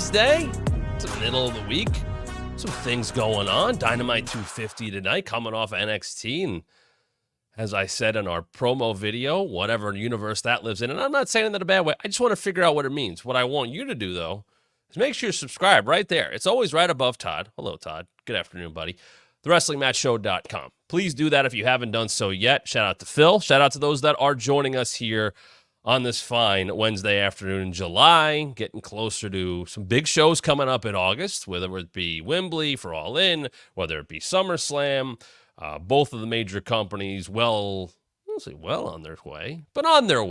Wednesday. It's the middle of the week. Some things going on. Dynamite 250 tonight, coming off NXT. And as I said in our promo video, whatever universe that lives in, and I'm not saying that in a bad way. I just want to figure out what it means. What I want you to do, though, is make sure you subscribe right there. It's always right above Todd. Hello, Todd. Good afternoon, buddy. TheWrestlingMatchShow.com. Please do that if you haven't done so yet. Shout out to Phil. Shout out to those that are joining us here on this fine Wednesday afternoon in July, getting closer to some big shows coming up in August, whether it be Wembley for All In, whether it be SummerSlam. Both of the major companies, well on their way, but on their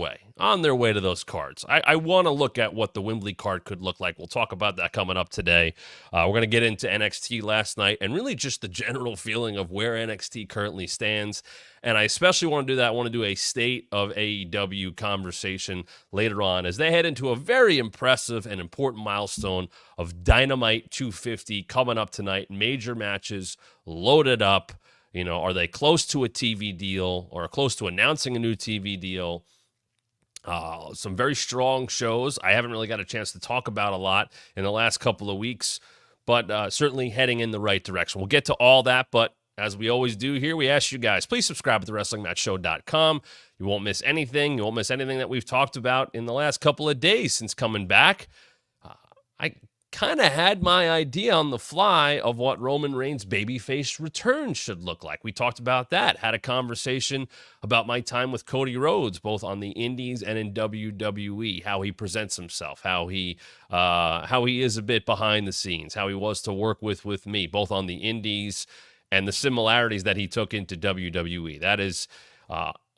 way to those cards. I want to look at what the Wembley card could look like. We'll talk about that coming up today. We're going to get into NXT last night and really just the general feeling of where NXT currently stands. And I especially want to do that. I want to do a state of AEW conversation later on as they head into a very impressive and important milestone of Dynamite 250 coming up tonight. Major matches loaded up. You know, are they close to a TV deal or close to announcing a new TV deal? Some very strong shows. I haven't really got a chance to talk about a lot in the last couple of weeks, but certainly heading in the right direction. We'll get to all that, but as we always do here, we ask you guys, please subscribe at TheWrestlingMatchShow.com. You won't miss anything. You won't miss anything that we've talked about in the last couple of days since coming back. I kind of had my idea on the fly of what Roman Reigns' babyface return should look like. We talked about that, had a conversation about my time with Cody Rhodes, both on the Indies and in WWE, how he presents himself, how he is a bit behind the scenes, how he was to work with me, both on the Indies and the similarities that he took into WWE. That is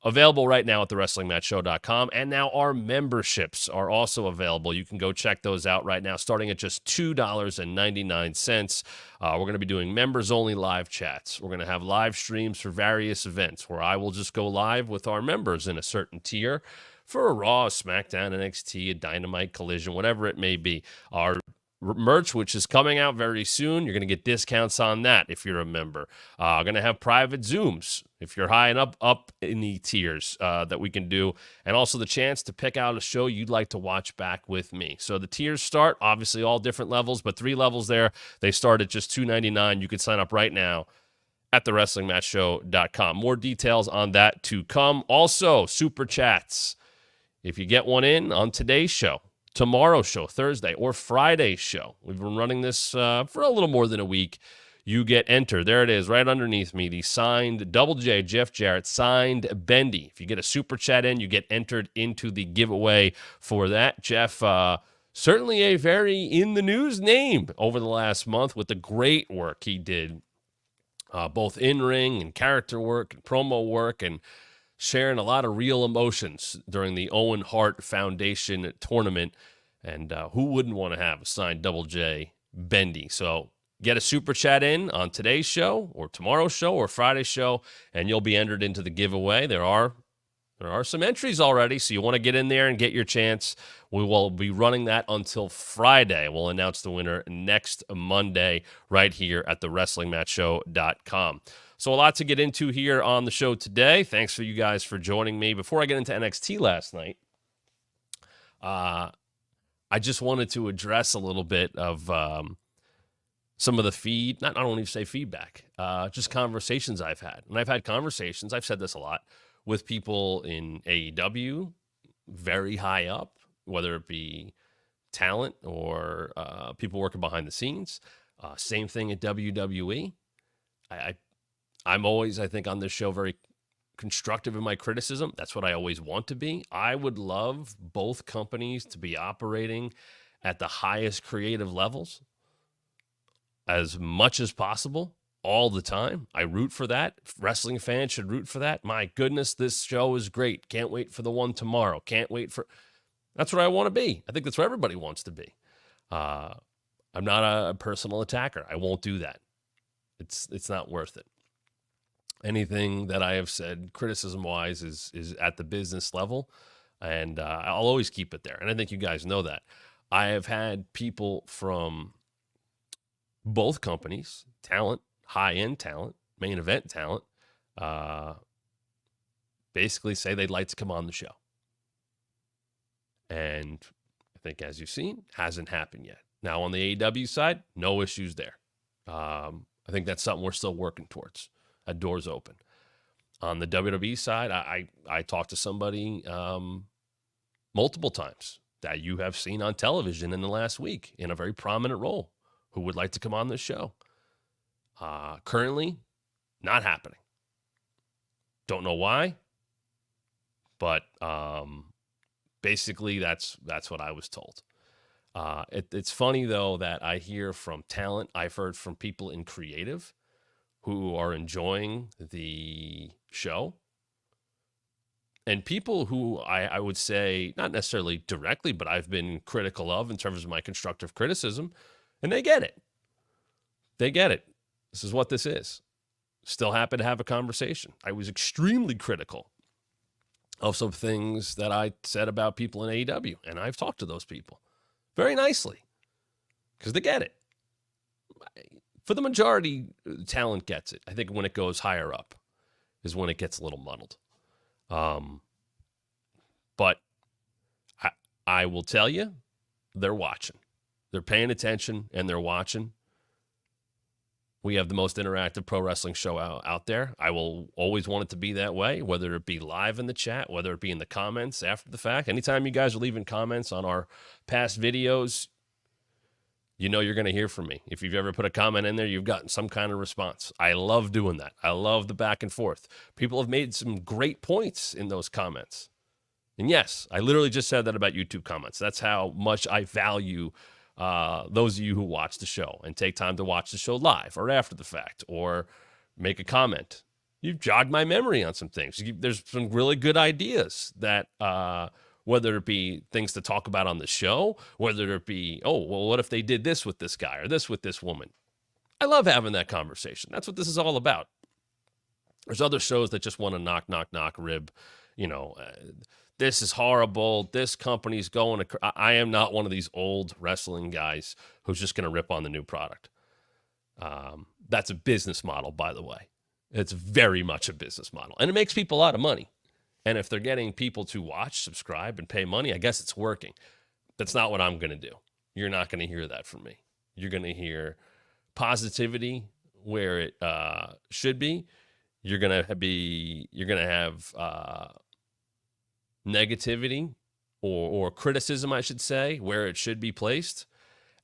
available right now at TheWrestlingMatchShow.com, and now our memberships are also available. You can go check those out right now, starting at just $2.99. We're going to be doing members-only live chats. We're going to have live streams for various events where I will just go live with our members in a certain tier for a Raw, a SmackDown, NXT, a Dynamite, Collision, whatever it may be. Our merch, which is coming out very soon. You're going to get discounts on that if you're a member. Going to have private Zooms if you're high and up in the tiers that we can do, and also the chance to pick out a show you'd like to watch back with me. So the tiers start, obviously all different levels, but 3 levels there. They start at just $2.99. You can sign up right now at TheWrestlingMatchShow.com. More details on that to come. Also, Super Chats. If you get one in on today's show, tomorrow's show, Thursday, or Friday's show. We've been running this for a little more than a week. You get entered. There it is, right underneath me. The signed Double J, Jeff Jarrett, signed Bendy. If you get a super chat in, you get entered into the giveaway for that. Jeff, certainly a very in-the-news name over the last month with the great work he did, both in-ring and character work and promo work, and sharing a lot of real emotions during the Owen Hart Foundation tournament. And who wouldn't want to have a signed Double J Bendy? So get a super chat in on today's show or tomorrow's show or Friday's show, and you'll be entered into the giveaway. There are some entries already, so you want to get in there and get your chance. We will be running that until Friday. We'll announce the winner next Monday right here at TheWrestlingMatchShow.com. So a lot to get into here on the show today. Thanks for you guys for joining me. Before I get into NXT last night, I just wanted to address a little bit of some of the I don't even say feedback, just conversations I've had. And I've had conversations, I've said this a lot, with people in AEW, very high up, whether it be talent or people working behind the scenes. Same thing at WWE. I'm always, I think, on this show very constructive in my criticism. That's what I always want to be. I would love both companies to be operating at the highest creative levels as much as possible all the time. I root for that. Wrestling fans should root for that. My goodness, this show is great. Can't wait for the one tomorrow. Can't wait for... That's what I want to be. I think that's where everybody wants to be. I'm not a personal attacker. I won't do that. It's not worth it. Anything that I have said criticism-wise is at the business level, and I'll always keep it there. And I think you guys know that. I have had people from both companies, talent, high-end talent, main event talent, basically say they'd like to come on the show. And I think, as you've seen, hasn't happened yet. Now, on the AEW side, no issues there. I think that's something we're still working towards. That door's open. On the WWE side, I talked to somebody multiple times that you have seen on television in the last week in a very prominent role who would like to come on this show. Currently, not happening. Don't know why, but basically that's what I was told. It's funny, though, that I hear from talent. I've heard from people in creative who are enjoying the show, and people who I would say, not necessarily directly, but I've been critical of in terms of my constructive criticism, and they get it. They get it. This is what this is. Still happy to have a conversation. I was extremely critical of some things that I said about people in AEW, and I've talked to those people very nicely because they get it. For the majority, talent gets it. I think when it goes higher up is when it gets a little muddled. But I will tell you, they're watching. They're paying attention, and they're watching. We have the most interactive pro wrestling show out there. I will always want it to be that way, whether it be live in the chat, whether it be in the comments after the fact. Anytime you guys are leaving comments on our past videos, you know you're going to hear from me. If you've ever put a comment in there, you've gotten some kind of response. I love doing that. I love the back and forth. People have made some great points in those comments. And yes, I literally just said that about YouTube comments. That's how much I value those of you who watch the show and take time to watch the show live or after the fact or make a comment. You've jogged my memory on some things. There's some really good ideas that whether it be things to talk about on the show, whether it be, oh, well, what if they did this with this guy or this with this woman? I love having that conversation. That's what this is all about. There's other shows that just want to knock, rib, this is horrible. This company's going to... I am not one of these old wrestling guys who's just going to rip on the new product. That's a business model, by the way. It's very much a business model. And it makes people a lot of money. And if they're getting people to watch, subscribe, and pay money, I guess it's working. That's not what I'm going to do. You're not going to hear that from me. You're going to hear positivity where it should be. You're going to have negativity or criticism, I should say, where it should be placed.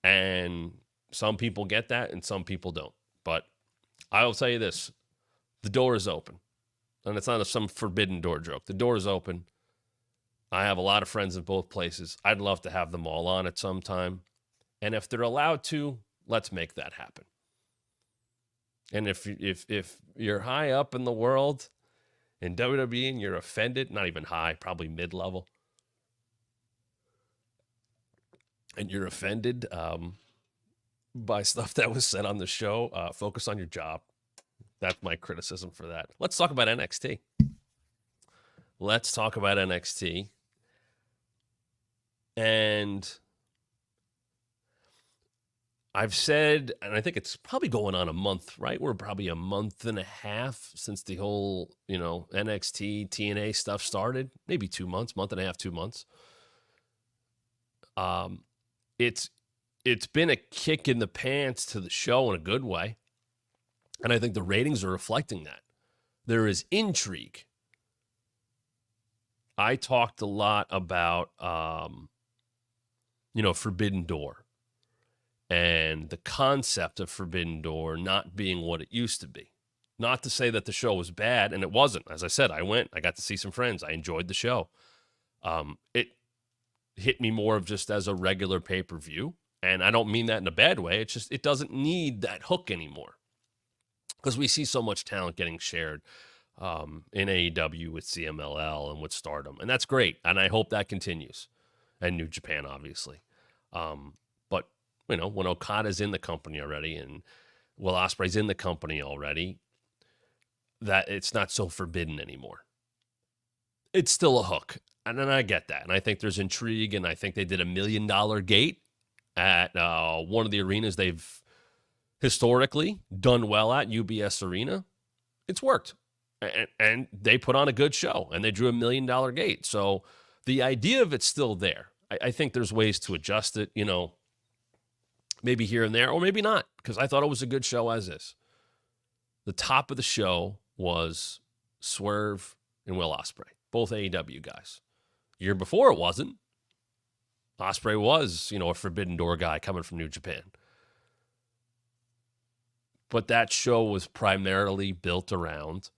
And some people get that and some people don't. But I will tell you this, the door is open. And it's not some forbidden door joke. The door is open. I have a lot of friends in both places. I'd love to have them all on at some time. And if they're allowed to, let's make that happen. And if you're high up in the world in WWE and you're offended, not even high, probably mid-level, and you're offended by stuff that was said on the show, focus on your job. That's my criticism for that. Let's talk about NXT. And I've said, and I think it's probably going on a month, right? We're probably a month and a half since the whole, NXT, TNA stuff started. Maybe 2 months, month and a half, 2 months. It's been a kick in the pants to the show in a good way. And I think the ratings are reflecting that. There is intrigue. I talked a lot about, Forbidden Door and the concept of Forbidden Door not being what it used to be. Not to say that the show was bad, and it wasn't. As I said, I got to see some friends. I enjoyed the show. It hit me more of just as a regular pay-per-view, and I don't mean that in a bad way. It's just, it doesn't need that hook anymore. Because we see so much talent getting shared in AEW with CMLL and with Stardom. And that's great. And I hope that continues. And New Japan, obviously. But, when Okada's in the company already and Will Ospreay's in the company already, that it's not so forbidden anymore. It's still a hook. And then I get that. And I think there's intrigue. And I think they did $1 million gate at one of the arenas they've historically done well at, UBS Arena. It's worked. And they put on a good show, and they drew $1 million gate. So the idea of it's still there. I think there's ways to adjust it. maybe here and there, or maybe not, because I thought it was a good show as is. The top of the show was Swerve and Will Ospreay, both AEW guys. Year before, it wasn't. Ospreay was, a Forbidden Door guy coming from New Japan. But that show was primarily built around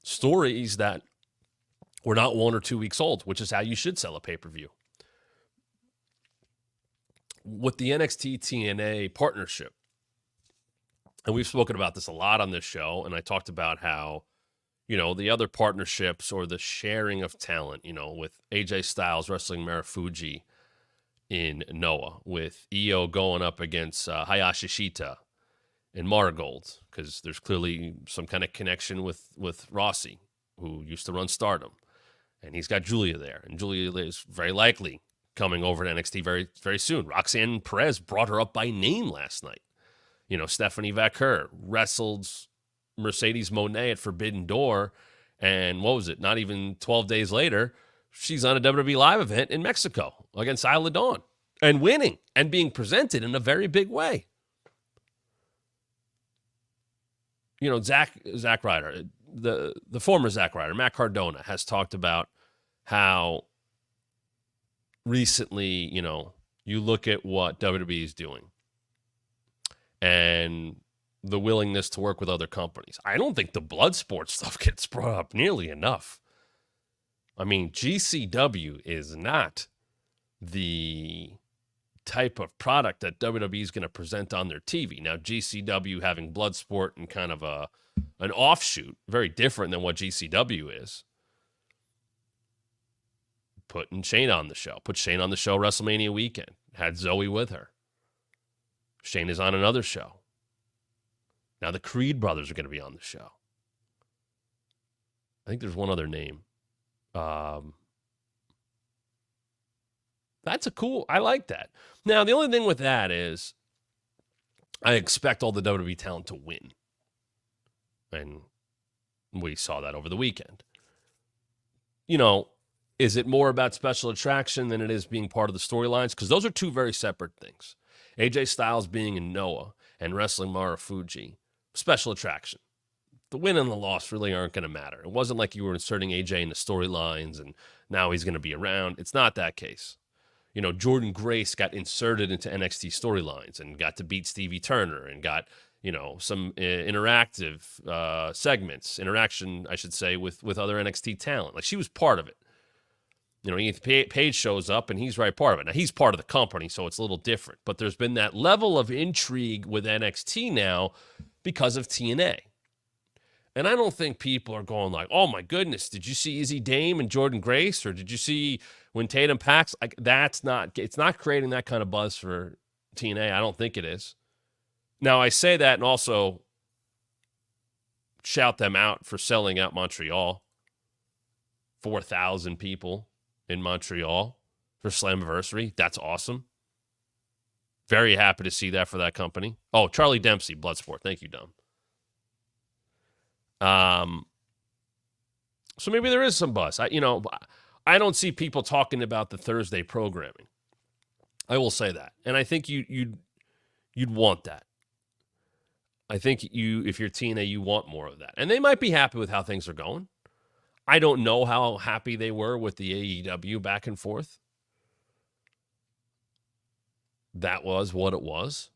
stories that were not 1 or 2 weeks old, which is how you should sell a pay-per-view. With the NXT TNA partnership, and we've spoken about this a lot on this show, and I talked about how, the other partnerships or the sharing of talent, with AJ Styles wrestling Marufuji in Noah, with Io going up against Hayashi Shita and Marigold, because there's clearly some kind of connection with Rossi, who used to run Stardom. And he's got Julia there, and Julia is very likely coming over to NXT very, very soon. Roxanne Perez brought her up by name last night. Stephanie Vaquer wrestled Mercedes Moné at Forbidden Door, and what was it? Not even 12 days later, she's on a WWE Live event in Mexico against Isla Dawn and winning and being presented in a very big way. Zack Ryder, the former Zack Ryder, Matt Cardona, has talked about how recently, you look at what WWE is doing and the willingness to work with other companies. I don't think the blood sports stuff gets brought up nearly enough. I mean, GCW is not the type of product that WWE is going to present on their TV. Now, GCW having Bloodsport and kind of an offshoot, very different than what GCW is. Putting Shane on the show. Put Shane on the show WrestleMania weekend. Had Zoe with her. Shane is on another show. Now the Creed brothers are going to be on the show. I think there's one other name. That's I like that. Now, the only thing with that is I expect all the WWE talent to win. And we saw that over the weekend. Is it more about special attraction than it is being part of the storylines? Because those are two very separate things. AJ Styles being in Noah and wrestling Marufuji, special attraction. The win and the loss really aren't going to matter. It wasn't like you were inserting AJ in the storylines and now he's going to be around. It's not that case. Jordan Grace got inserted into NXT storylines and got to beat Stevie Turner and got, some interactive interaction, I should say, with other NXT talent. Like, she was part of it. Ethan Page shows up and he's right part of it. Now, he's part of the company, so it's a little different. But there's been that level of intrigue with NXT now because of TNA. And I don't think people are going like, oh, my goodness, did you see Izzy Dame and Jordan Grace? Or did you see when Tatum Pax? Like, it's not creating that kind of buzz for TNA. I don't think it is. Now, I say that and also shout them out for selling out Montreal. 4,000 people in Montreal for Slammiversary. That's awesome. Very happy to see that for that company. Oh, Charlie Dempsey, Bloodsport. Thank you, Dom. So maybe there is some buzz. I don't see people talking about the Thursday programming. I will say that. And I think you'd want that. I think if you're TNA, you want more of that. And they might be happy with how things are going. I don't know how happy they were with the AEW back and forth. That was what it was.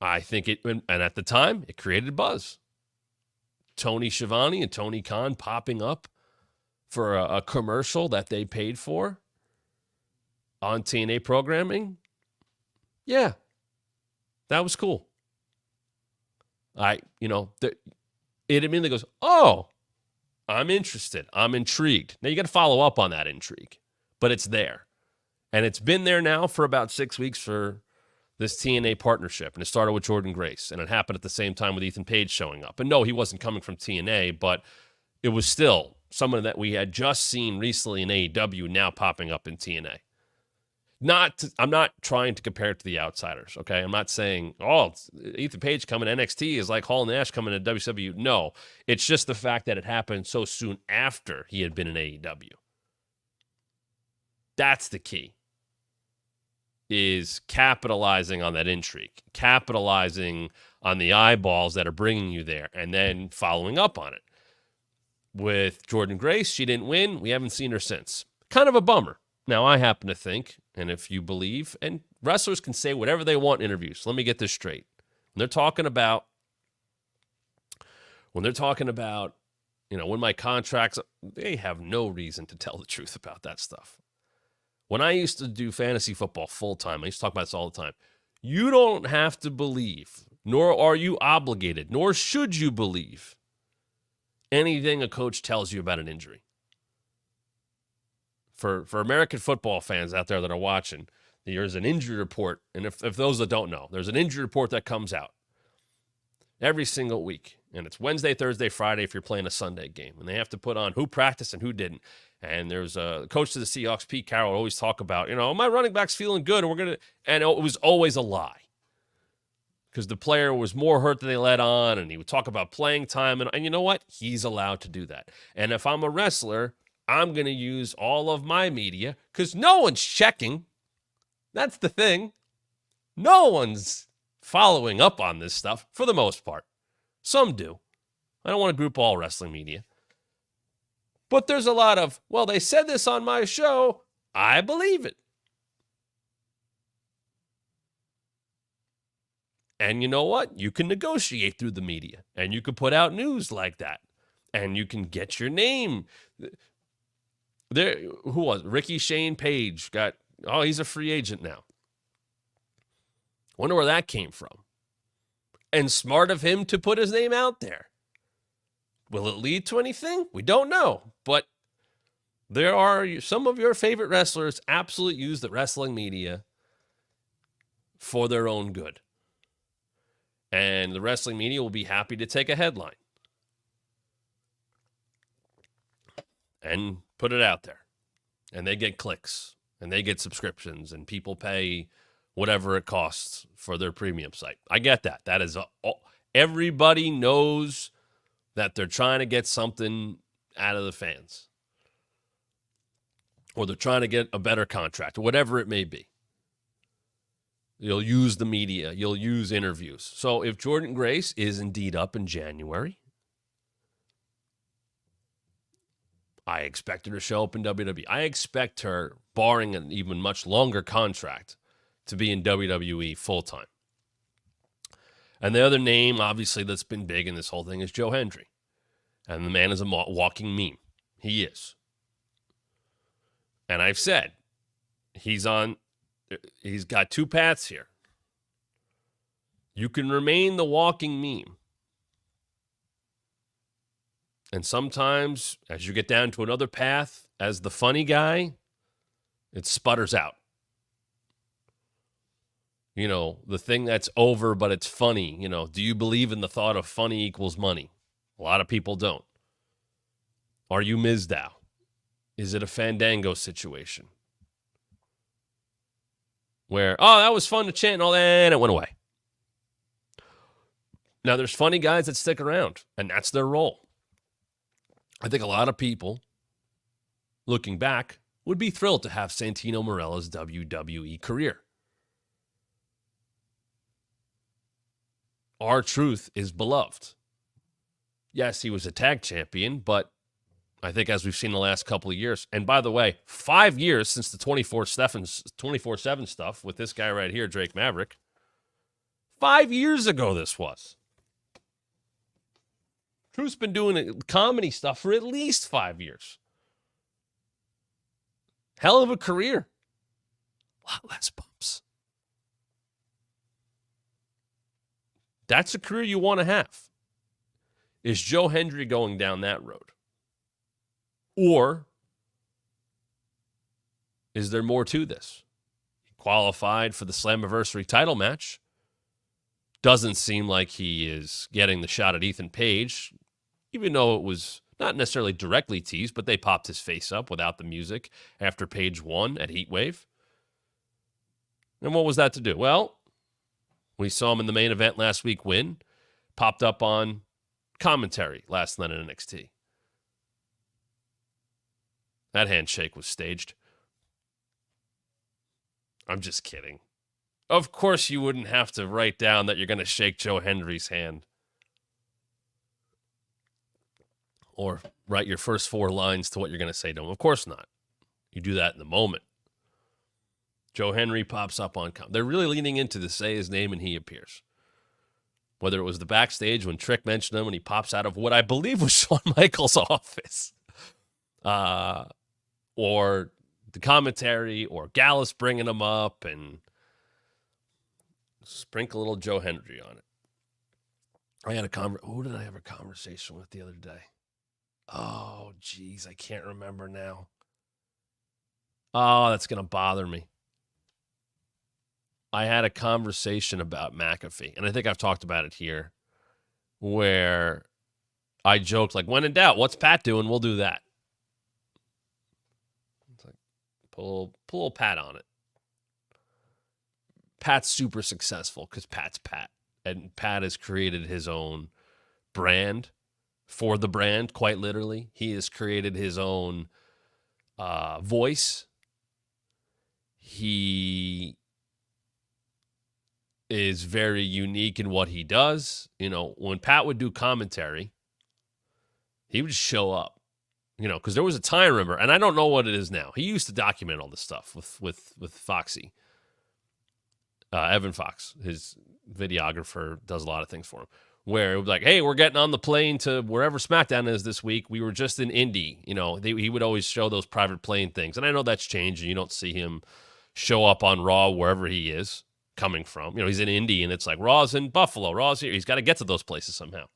I think and at the time, it created buzz. Tony Schiavone and Tony Khan popping up for a commercial that they paid for on TNA programming. Yeah, that was cool. It immediately goes, oh, I'm interested. I'm intrigued. Now, you got to follow up on that intrigue, but it's there. And it's been there now for about 6 weeks for this TNA partnership. And it started with Jordan Grace, and it happened at the same time with Ethan Page showing up. And no, he wasn't coming from TNA, but it was still someone that we had just seen recently in AEW now popping up in TNA. I'm not trying to compare it to the Outsiders, okay? I'm not saying, Ethan Page coming to NXT is like Hall and Nash coming to WCW. No, it's just the fact that it happened so soon after he had been in AEW. That's the key. is capitalizing on that intrigue, capitalizing on the eyeballs that are bringing you there, and then following up on it. With Jordynne Grace, she didn't win. We haven't seen her since. Kind of a bummer. Now, I happen to think, and if you believe, and wrestlers can say whatever they want in interviews. Let me get this straight. When they're talking about, when my contracts, they have no reason to tell the truth about that stuff. When I used to do fantasy football full time, I used to talk about this all the time. You don't have to believe, nor are you obligated, nor should you believe anything a coach tells you about an injury. For American football fans out there that are watching, there's an injury report, and if those that don't know, there's an injury report that comes out every single week, and it's Wednesday, Thursday, Friday if you're playing a Sunday game, and they have to put on who practiced and who didn't. And there's a coach to the Seahawks, Pete Carroll, always talk about, my running back's feeling good, and it was always a lie because the player was more hurt than they let on, and he would talk about playing time, and you know what? He's allowed to do that. And if I'm a wrestler, I'm going to use all of my media because no one's checking. That's the thing. No one's following up on this stuff for the most part. Some do. I don't want to group all wrestling media. But there's a lot of, well, they said this on my show. I believe it. And you know what? You can negotiate through the media. And you can put out news like that. And you can get your name. There, who was it? Ricky Shane Page he's a free agent now. Wonder where that came from. And smart of him to put his name out there. Will it lead to anything? We don't know. But there are some of your favorite wrestlers absolutely use the wrestling media for their own good. And the wrestling media will be happy to take a headline and put it out there. And they get clicks and they get subscriptions and people pay whatever it costs for their premium site. I get that. That is everybody knows that they're trying to get something out of the fans. Or they're trying to get a better contract, or whatever it may be. You'll use the media. You'll use interviews. So if Jordynne Grace is indeed up in January, I expect her to show up in WWE. I expect her, barring an even much longer contract, to be in WWE full-time. And the other name, obviously, that's been big in this whole thing is Joe Hendry. And the man is a walking meme. He is. And I've said, he's got two paths here. You can remain the walking meme. And sometimes, as you get down to another path, as the funny guy, it sputters out. The thing that's over, but it's funny. Do you believe in the thought of funny equals money? A lot of people don't. Are you Mizdow? Is it a Fandango situation? Where, that was fun to chant and all that, and it went away. Now, there's funny guys that stick around, and that's their role. I think a lot of people, looking back, would be thrilled to have Santino Marella's WWE career. R-Truth is beloved. Yes, he was a tag champion, but I think as we've seen the last couple of years, and by the way, 5 years since the 24/7 stuff with this guy right here, Drake Maverick. 5 years ago this was. Truth's been doing comedy stuff for at least 5 years. Hell of a career. A lot less bumps. That's a career you want to have. Is Joe Hendry going down that road? Or is there more to this? He qualified for the Slammiversary title match. Doesn't seem like he is getting the shot at Ethan Page, even though it was not necessarily directly teased, but they popped his face up without the music after Page won at Heatwave. And what was that to do? Well, we saw him in the main event last week win. Popped up on commentary last night in NXT. That handshake was staged. I'm just kidding. Of course you wouldn't have to write down that you're going to shake Joe Hendry's hand. Or write your first 4 lines to what you're going to say to him. Of course not. You do that in the moment. Joe Hendry pops up on They're really leaning into the say his name and he appears. Whether it was the backstage when Trick mentioned him and he pops out of what I believe was Shawn Michaels' office. Or the commentary, or Gallus bringing him up, and sprinkle a little Joe Hendry on it. I had who did I have a conversation with the other day? Oh, geez, I can't remember now. Oh, that's going to bother me. I had a conversation about McAfee, and I think I've talked about it here, where I joked, like, when in doubt, what's Pat doing? We'll do that. It's like, pull a little Pat on it. Pat's super successful because Pat's Pat, and Pat has created his own brand for the brand, quite literally. He has created his own voice. He is very unique in what he does. You know, when Pat would do commentary, he would show up, you know, because there was a time, remember, and I don't know what it is now. He used to document all this stuff with Foxy. Evan Fox, his videographer, does a lot of things for him, where it was like, hey, we're getting on the plane to wherever SmackDown is this week. We were just in Indy. You know, he would always show those private plane things. And I know that's changed, and you don't see him show up on Raw wherever he is coming from. You know, he's in Indy, and it's like, Raw's in Buffalo, Raw's here. He's got to get to those places somehow.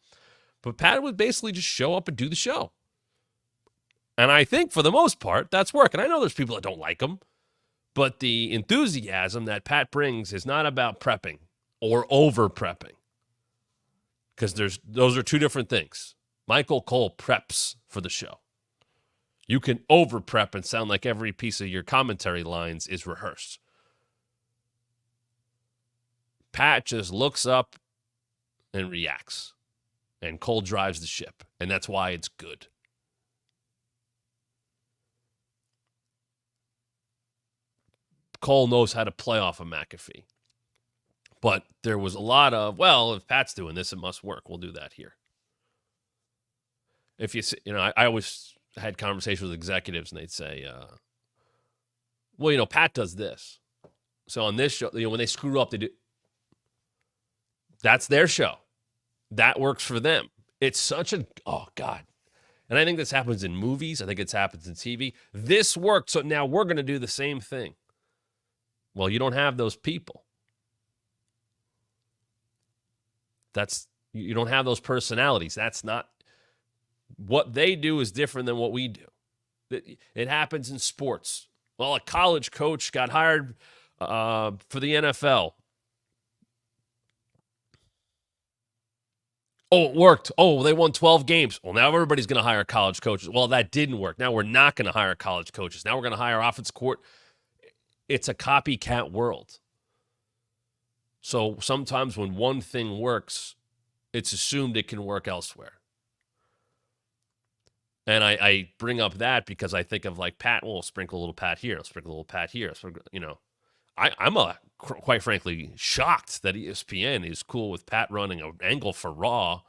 But Pat would basically just show up and do the show. And I think, for the most part, that's working. I know there's people that don't like him, but the enthusiasm that Pat brings is not about prepping or over-prepping. Because those are two different things. Michael Cole preps for the show. You can over-prep and sound like every piece of your commentary lines is rehearsed. Pat just looks up and reacts. And Cole drives the ship. And that's why it's good. Cole knows how to play off of McAfee. But there was a lot of, well, if Pat's doing this, it must work. We'll do that here. If you know, I always had conversations with executives, and they'd say, well, you know, Pat does this. So on this show, you know, when they screw up, they do. That's their show. That works for them. It's such a, oh, God. And I think this happens in movies. I think it happens in TV. This worked, so now we're going to do the same thing. Well, you don't have those people. You don't have those personalities. That's not, what they do is different than what we do. It happens in sports. Well, a college coach got hired for the NFL. Oh, it worked. Oh, they won 12 games. Well, now everybody's going to hire college coaches. Well, that didn't work. Now we're not going to hire college coaches. Now we're going to hire offense court. It's a copycat world. So sometimes when one thing works, it's assumed it can work elsewhere. And I bring up that because I think of, like, Pat, well, sprinkle a little Pat here, sprinkle a little Pat here. You know, I'm quite frankly shocked that ESPN is cool with Pat running an angle for Raw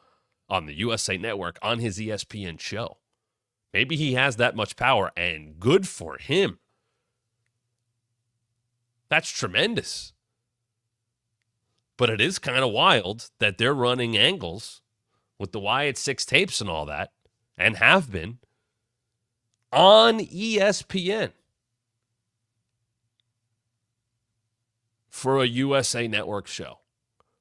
on the USA Network on his ESPN show. Maybe he has that much power, and good for him. That's tremendous. But it is kind of wild that they're running angles with the Wyatt 6 tapes and all that, and have been, on ESPN for a USA Network show,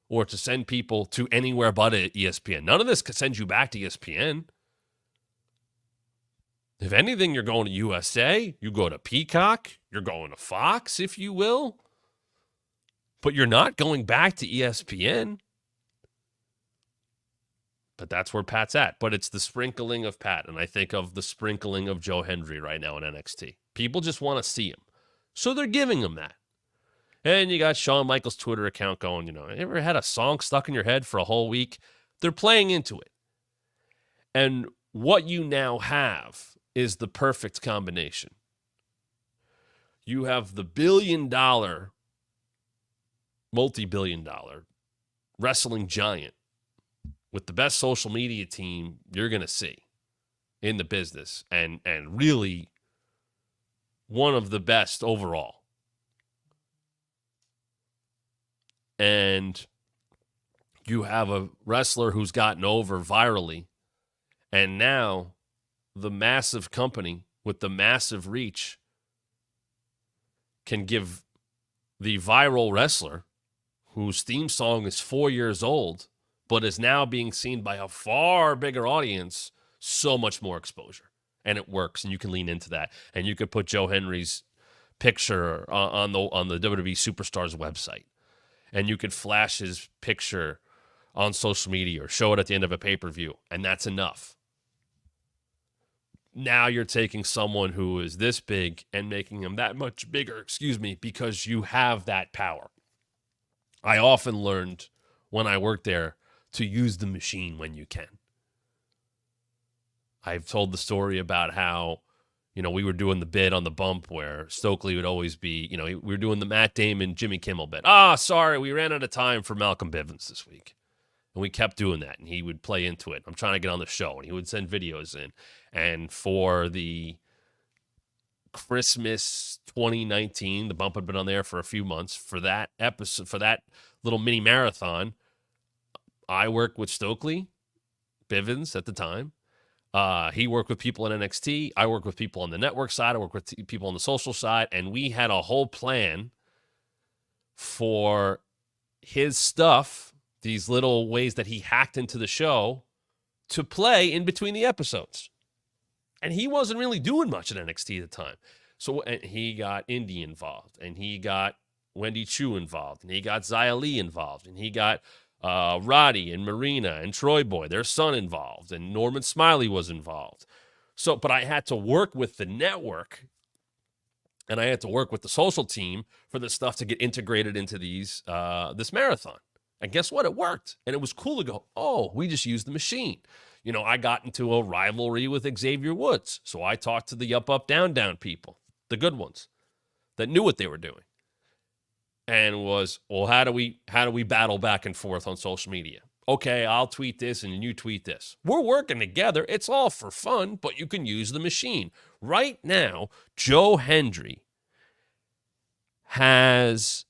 or to send people to anywhere but ESPN. None of this could send you back to ESPN. If anything, you're going to USA, you go to Peacock, you're going to Fox, if you will. But you're not going back to ESPN. But that's where Pat's at. But it's the sprinkling of Pat. And I think of the sprinkling of Joe Hendry right now in NXT. People just want to see him. So they're giving him that. And you got Shawn Michaels' Twitter account going, you know, ever had a song stuck in your head for a whole week? They're playing into it. And what you now have is the perfect combination. You have the multi-billion-dollar wrestling giant with the best social media team you're going to see in the business, and really one of the best overall. And you have a wrestler who's gotten over virally, and now the massive company with the massive reach can give the viral wrestler whose theme song is 4 years old but is now being seen by a far bigger audience so much more exposure. And it works, and you can lean into that. And you could put Joe Hendry's picture on the WWE Superstars website, and you could flash his picture on social media or show it at the end of a pay-per-view, and that's enough. Now you're taking someone who is this big and making him that much bigger, because you have that power. I often learned when I worked there to use the machine when you can. I've told the story about how, we were doing the bit on the bump where Stokely would always be, we were doing the Matt Damon, Jimmy Kimmel bit. Sorry, we ran out of time for Malcolm Bivens this week. And we kept doing that, and he would play into it. I'm trying to get on the show, and he would send videos in. And for the Christmas 2019, the bump had been on there for a few months. For that episode, for that little mini marathon, I worked with Stokely, Bivens at the time. He worked with people in NXT. I worked with people on the network side. I worked with people on the social side. And we had a whole plan for his stuff, these little ways that he hacked into the show to play in between the episodes. And he wasn't really doing much at NXT at the time. So he got Indy involved, and he got Wendy Chu involved, and he got Xia Li involved, and he got Roddy and Marina and Troy Boy, their son, involved, and Norman Smiley was involved. So, but I had to work with the network, and I had to work with the social team for the stuff to get integrated into this marathon. And guess what? It worked. And it was cool to go, we just used the machine. I got into a rivalry with Xavier Woods. So I talked to the up, down people, the good ones that knew what they were doing. And was, how do we battle back and forth on social media? Okay, I'll tweet this and you tweet this. We're working together. It's all for fun, but you can use the machine. Right now, Joe Hendry has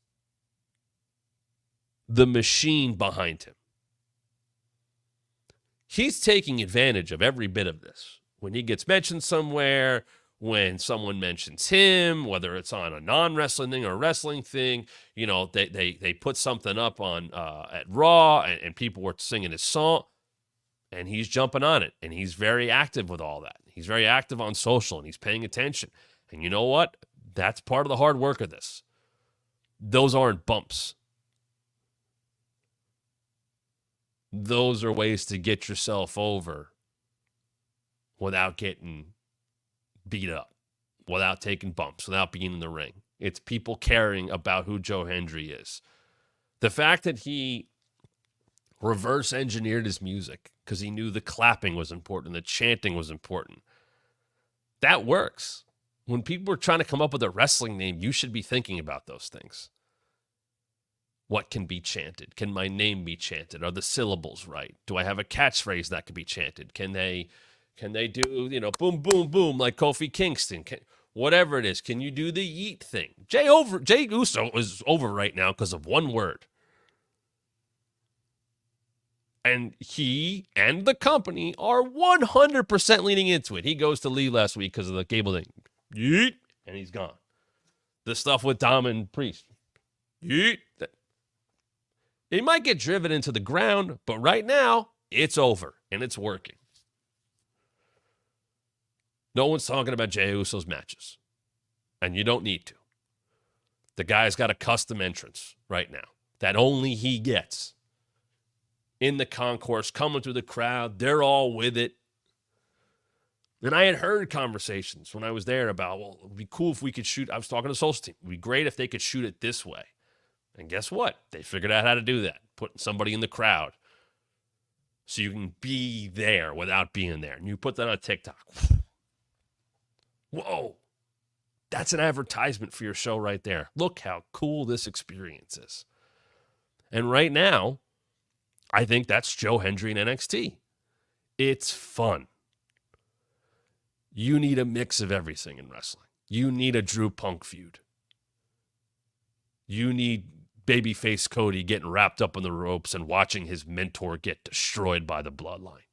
the machine behind him. He's taking advantage of every bit of this. When he gets mentioned somewhere, when someone mentions him, whether it's on a non-wrestling thing or a wrestling thing, they put something up on at Raw, and people were singing his song, and he's jumping on it, and he's very active with all that. He's very active on social, and he's paying attention. And you know what? That's part of the hard work of this. Those aren't bumps. Those are ways to get yourself over without getting beat up, without taking bumps, without being in the ring. It's people caring about who Joe Hendry is. The fact that he reverse engineered his music because he knew the clapping was important, the chanting was important. That works. When people are trying to come up with a wrestling name, you should be thinking about those things. What can be chanted? Can my name be chanted? Are the syllables right? Do I have a catchphrase that can be chanted? Can they do, boom, boom, boom, like Kofi Kingston? Whatever it is, can you do the yeet thing? Jay Uso is over right now because of one word. And he and the company are 100% leaning into it. He goes to leave last week because of the cable thing. Yeet, and he's gone. The stuff with Dom and Priest. Yeet. It might get driven into the ground, but right now, it's over, and it's working. No one's talking about Jey Uso's matches, and you don't need to. The guy's got a custom entrance right now that only he gets. In the concourse, coming through the crowd, they're all with it. And I had heard conversations when I was there about, it would be cool if we could shoot. I was talking to the social team. It would be great if they could shoot it this way. And guess what? They figured out how to do that, putting somebody in the crowd so you can be there without being there. And you put that on TikTok. Whoa. That's an advertisement for your show right there. Look how cool this experience is. And right now, I think that's Joe Hendry in NXT. It's fun. You need a mix of everything in wrestling. You need a Drew Punk feud. You need babyface Cody getting wrapped up in the ropes and watching his mentor get destroyed by the bloodline.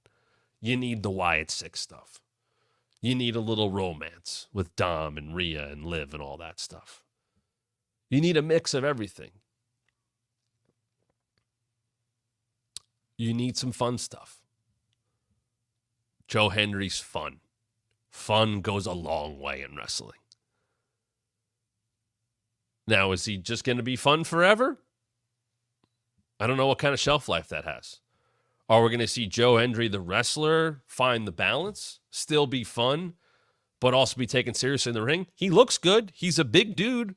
You need the Wyatt Six stuff. You need a little romance with Dom and Rhea and Liv and all that stuff. You need a mix of everything. You need some fun stuff. Joe Hendry's fun. Fun goes a long way in wrestling. Now, is he just going to be fun forever? I don't know what kind of shelf life that has. Are we going to see Joe Hendry, the wrestler, find the balance, still be fun, but also be taken seriously in the ring? He looks good. He's a big dude.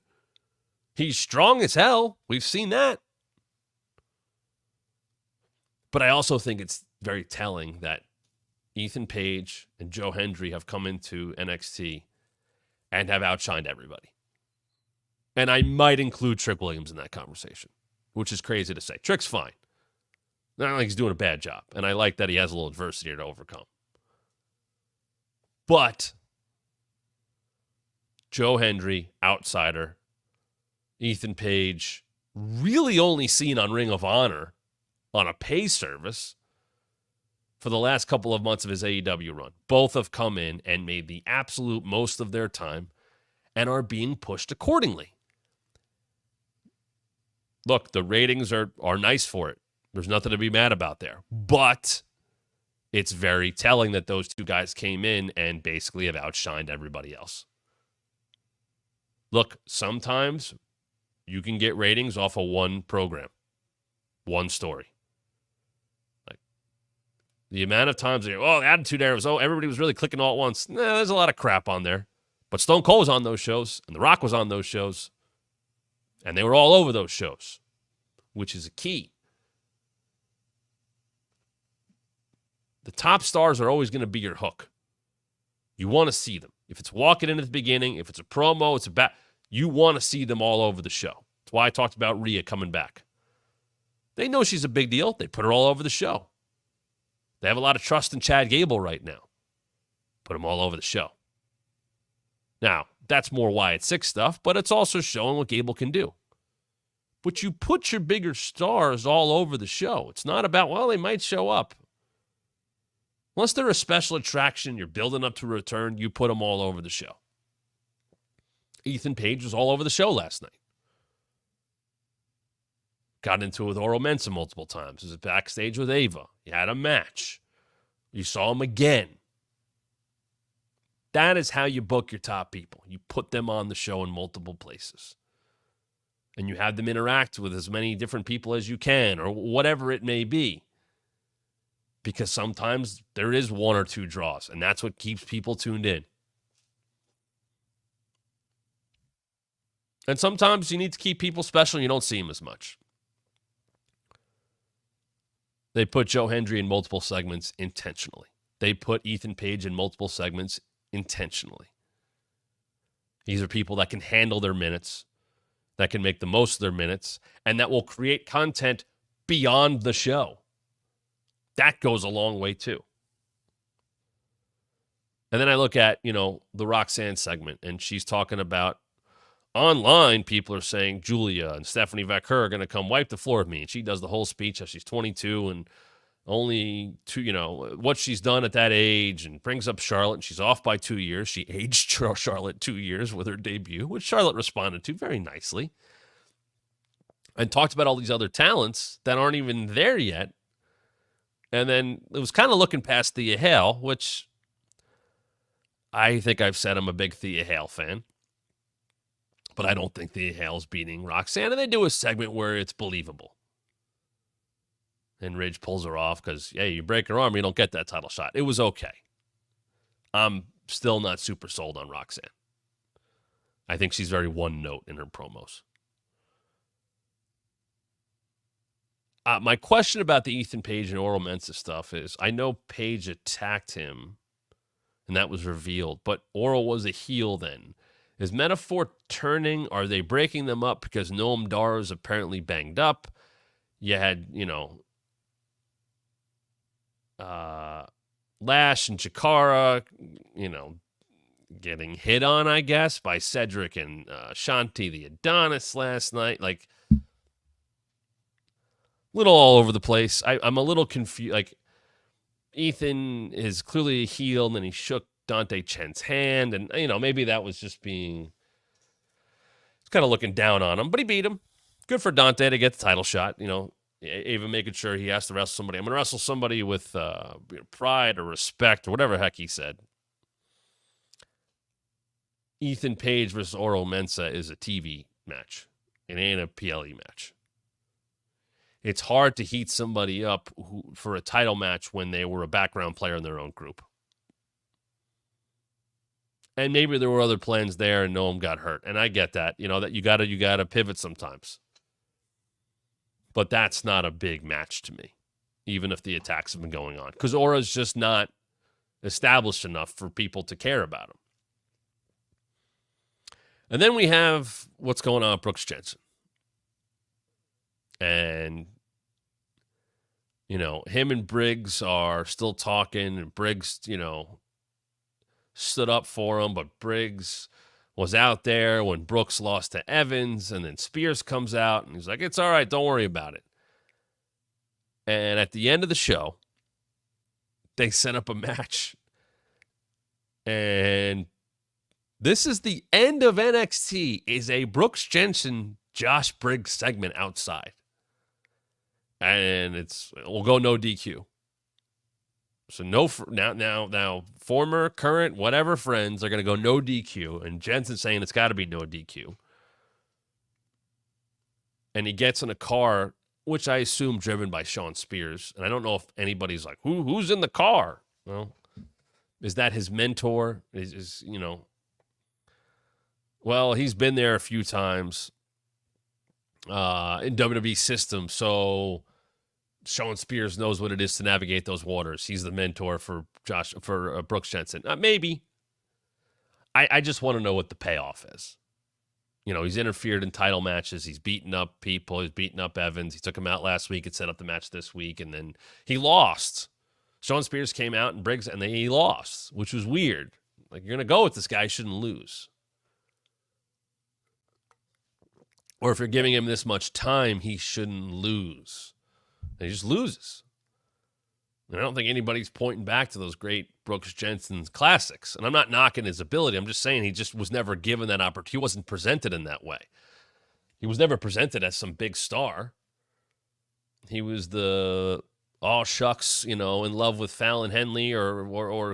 He's strong as hell. We've seen that. But I also think it's very telling that Ethan Page and Joe Hendry have come into NXT and have outshined everybody. And I might include Trick Williams in that conversation, which is crazy to say. Trick's fine. I don't think he's doing a bad job. And I like that he has a little adversity to overcome. But Joe Hendry, outsider. Ethan Page, really only seen on Ring of Honor on a pay service for the last couple of months of his AEW run. Both have come in and made the absolute most of their time and are being pushed accordingly. Look, the ratings are nice for it. There's nothing to be mad about there. But it's very telling that those two guys came in and basically have outshined everybody else. Look, sometimes you can get ratings off of one program, one story. Like the amount of times the Attitude Era was, everybody was really clicking all at once. There's a lot of crap on there. But Stone Cold was on those shows, and The Rock was on those shows, and they were all over those shows, which is a key. The top stars are always going to be your hook. You want to see them. If it's walking in at the beginning, if it's a promo, it's about, you want to see them all over the show. That's why I talked about Rhea coming back. They know she's a big deal. They put her all over the show. They have a lot of trust in Chad Gable right now. Put them all over the show. Now, that's more Wyatt Six stuff, but it's also showing what Gable can do. But you put your bigger stars all over the show. It's not about, they might show up. Unless they're a special attraction, you're building up to a return, you put them all over the show. Ethan Page was all over the show last night. Got into it with Oro Mensah multiple times. He was backstage with Ava. He had a match. You saw him again. That is how you book your top people. You put them on the show in multiple places. And you have them interact with as many different people as you can, or whatever it may be. Because sometimes there is one or two draws, and that's what keeps people tuned in. And sometimes you need to keep people special and you don't see them as much. They put Joe Hendry in multiple segments intentionally. They put Ethan Page in multiple segments intentionally. These are people that can handle their minutes, that can make the most of their minutes, and that will create content beyond the show. That goes a long way too. And then I look at, the Roxanne segment, and she's talking about online, people are saying Julia and Stephanie Vaquer are going to come wipe the floor with me. And she does the whole speech how she's 22 and only what she's done at that age, and brings up Charlotte, and she's off by 2 years. She aged Charlotte 2 years with her debut, which Charlotte responded to very nicely. And talked about all these other talents that aren't even there yet. And then it was kind of looking past Thea Hale, which I think I've said I'm a big Thea Hale fan. But I don't think Thea Hale's beating Roxanne. And they do a segment where it's believable. And Ridge pulls her off because, you break her arm, you don't get that title shot. It was okay. I'm still not super sold on Roxanne. I think she's very one note in her promos. My question about the Ethan Page and Oro Mensah stuff is, I know Page attacked him, and that was revealed, but Oro was a heel then. Is metaphor turning? Are they breaking them up because Noam Dar is apparently banged up? You had, Lash and Chikara, getting hit on, I guess, by Cedric and Shanti the Adonis last night. Like, little all over the place. I'm a little confused. Like, Ethan is clearly a heel, and then he shook Dante Chen's hand, and maybe that was just being kind of looking down on him, but he beat him. Good for Dante to get the title shot. Even making sure he has to wrestle somebody. I'm going to wrestle somebody with pride or respect or whatever the heck he said. Ethan Page versus Oro Mensah is a TV match. It ain't a PLE match. It's hard to heat somebody up for a title match when they were a background player in their own group. And maybe there were other plans there and Noam got hurt. And I get that. That you gotta pivot sometimes. But that's not a big match to me, even if the attacks have been going on. Because Ora's just not established enough for people to care about him. And then we have what's going on with Brooks Jensen. And, him and Briggs are still talking. And Briggs, stood up for him. But Briggs was out there when Brooks lost to Evans. And then Spears comes out. And he's like, it's all right. Don't worry about it. And at the end of the show, they set up a match. And this is the end of NXT, is a Brooks Jensen, Josh Briggs segment outside. And we'll go no DQ. So now former, current, whatever friends are going to go no DQ. And Jensen's saying it's got to be no DQ. And he gets in a car, which I assume driven by Sean Spears. And I don't know if anybody's like, who's in the car? Well, is that his mentor? Well, he's been there a few times in WWE system, so Sean Spears knows what it is to navigate those waters. He's the mentor for Brooks Jensen. Maybe. I just want to know what the payoff is. He's interfered in title matches. He's beaten up people. He's beaten up Evans. He took him out last week and set up the match this week, and then he lost. Sean Spears came out and Briggs, and he lost, which was weird. Like, you're going to go with this guy, shouldn't lose. Or if you're giving him this much time, he shouldn't lose. And he just loses. And I don't think anybody's pointing back to those great Brooks Jensen classics. And I'm not knocking his ability. I'm just saying he just was never given that opportunity. He wasn't presented in that way. He was never presented as some big star. He was the shucks, in love with Fallon Henley or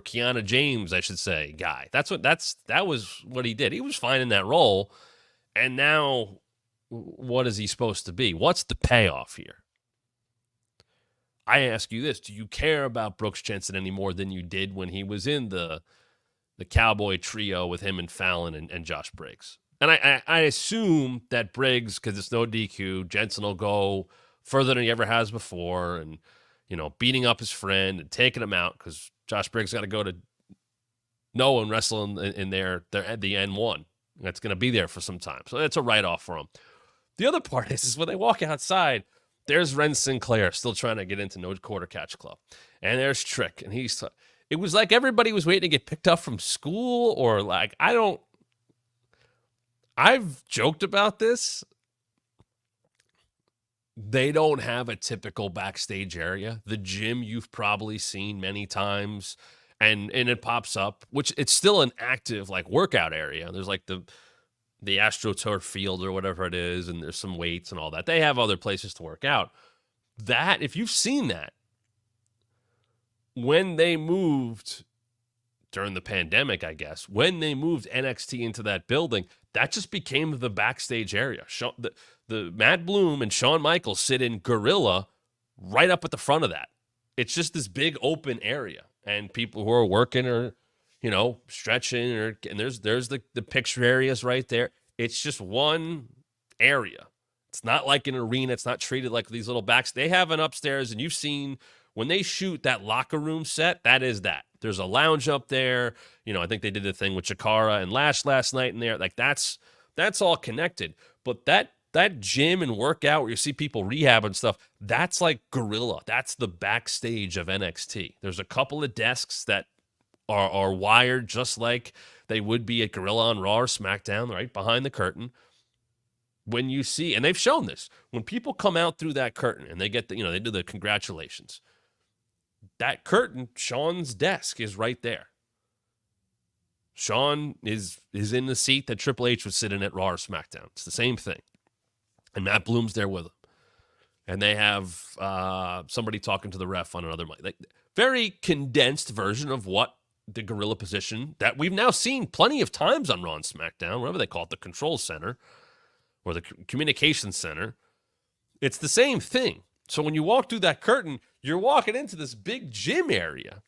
Kiana James, I should say, guy. That was what he did. He was fine in that role. And now, what is he supposed to be? What's the payoff here? I ask you this. Do you care about Brooks Jensen any more than you did when he was in the Cowboy trio with him and Fallon and Josh Briggs? And I assume that Briggs, because it's no DQ, Jensen will go further than he ever has before and, beating up his friend and taking him out because Josh Briggs got to go to Noah and wrestle in their at the N1. That's going to be there for some time. So that's a write-off for him. The other part is when they walk outside, there's Ren Sinclair still trying to get into No Quarter Catch Club. And there's Trick. And it was like everybody was waiting to get picked up from school or like, I've joked about this. They don't have a typical backstage area. The gym you've probably seen many times. And it pops up, which it's still an active like workout area. There's like the AstroTurf field or whatever it is, and there's some weights and all that. They have other places to work out. That, if you've seen that, when they moved during the pandemic, I guess, when they moved NXT into that building, that just became the backstage area. The Matt Bloom and Shawn Michaels sit in Gorilla right up at the front of that. It's just this big open area. And people who are working or, stretching and there's the picture areas right there. It's just one area. It's not like an arena. It's not treated like these little backs. They have an upstairs, and you've seen When they shoot that locker room set, that is that. There's a lounge up there. I think they did the thing with Chikara and Lash last night in there. Like that's all connected. But that gym and workout where you see people rehab and stuff, that's like guerrilla. That's the backstage of NXT. There's a couple of desks that are wired just like they would be at Gorilla on Raw or SmackDown, right behind the curtain. When you see, and they've shown this, when people come out through that curtain and they get they do the congratulations, that curtain, Sean's desk is right there. Sean is in the seat that Triple H was sitting at Raw or SmackDown. It's the same thing. And Matt Bloom's there with him. And they have somebody talking to the ref on another mic. Like, very condensed version of what the gorilla position that we've now seen plenty of times on Raw and SmackDown, whatever they call it, the control center or the communication center. It's the same thing. So when you walk through that curtain, you're walking into this big gym area.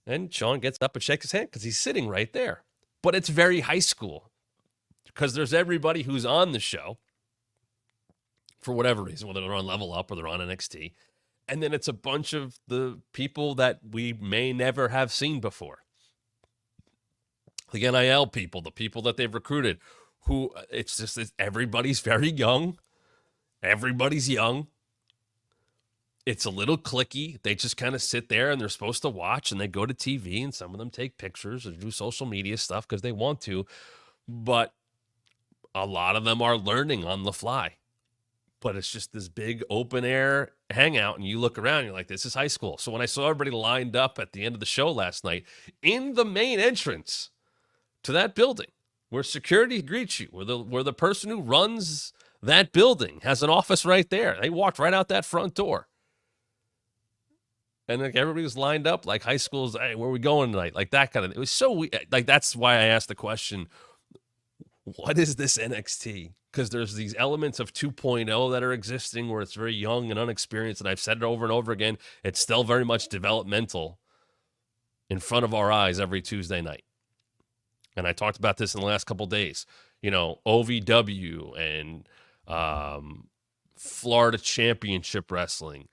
And Sean gets up and shakes his hand because he's sitting right there. But it's very high school because there's everybody who's on the show for whatever reason, whether they're on Level Up or they're on NXT. And then it's a bunch of the people that we may never have seen before. The NIL people, the people that they've recruited, who everybody's very young. Everybody's young. It's a little cliquey. They just kind of sit there and they're supposed to watch and they go to TV and some of them take pictures or do social media stuff because they want to. But a lot of them are learning on the fly. But it's just this big open air hangout and you look around and you're like, this is high school. So when I saw everybody lined up at the end of the show last night in the main entrance to that building where security greets you, where the person who runs that building has an office right there. They walked right out that front door. And like everybody was lined up like high school's, hey, where are we going tonight? Like that kind of, it was so weird. Like that's why I asked the question, what is this NXT? Because there's these elements of 2.0 that are existing where it's very young and unexperienced. And I've said it over and over again. It's still very much developmental in front of our eyes every Tuesday night. And I talked about this in the last couple of days. OVW and Florida Championship Wrestling.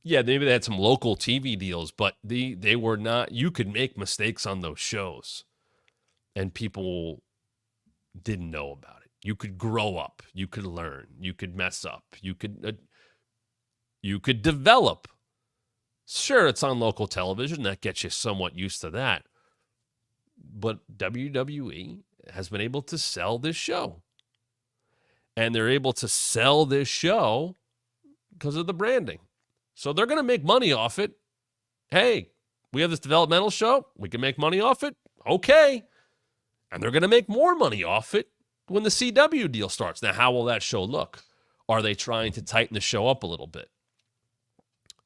Yeah, maybe they had some local TV deals, but they were not, you could make mistakes on those shows and people didn't know about it. You could grow up, you could learn, you could mess up, you could develop. Sure, it's on local television, that gets you somewhat used to that. But WWE has been able to sell this show. And they're able to sell this show because of the branding. So they're going to make money off it. Hey, we have this developmental show. We can make money off it. Okay. And they're going to make more money off it when the CW deal starts. Now, how will that show look? Are they trying to tighten the show up a little bit?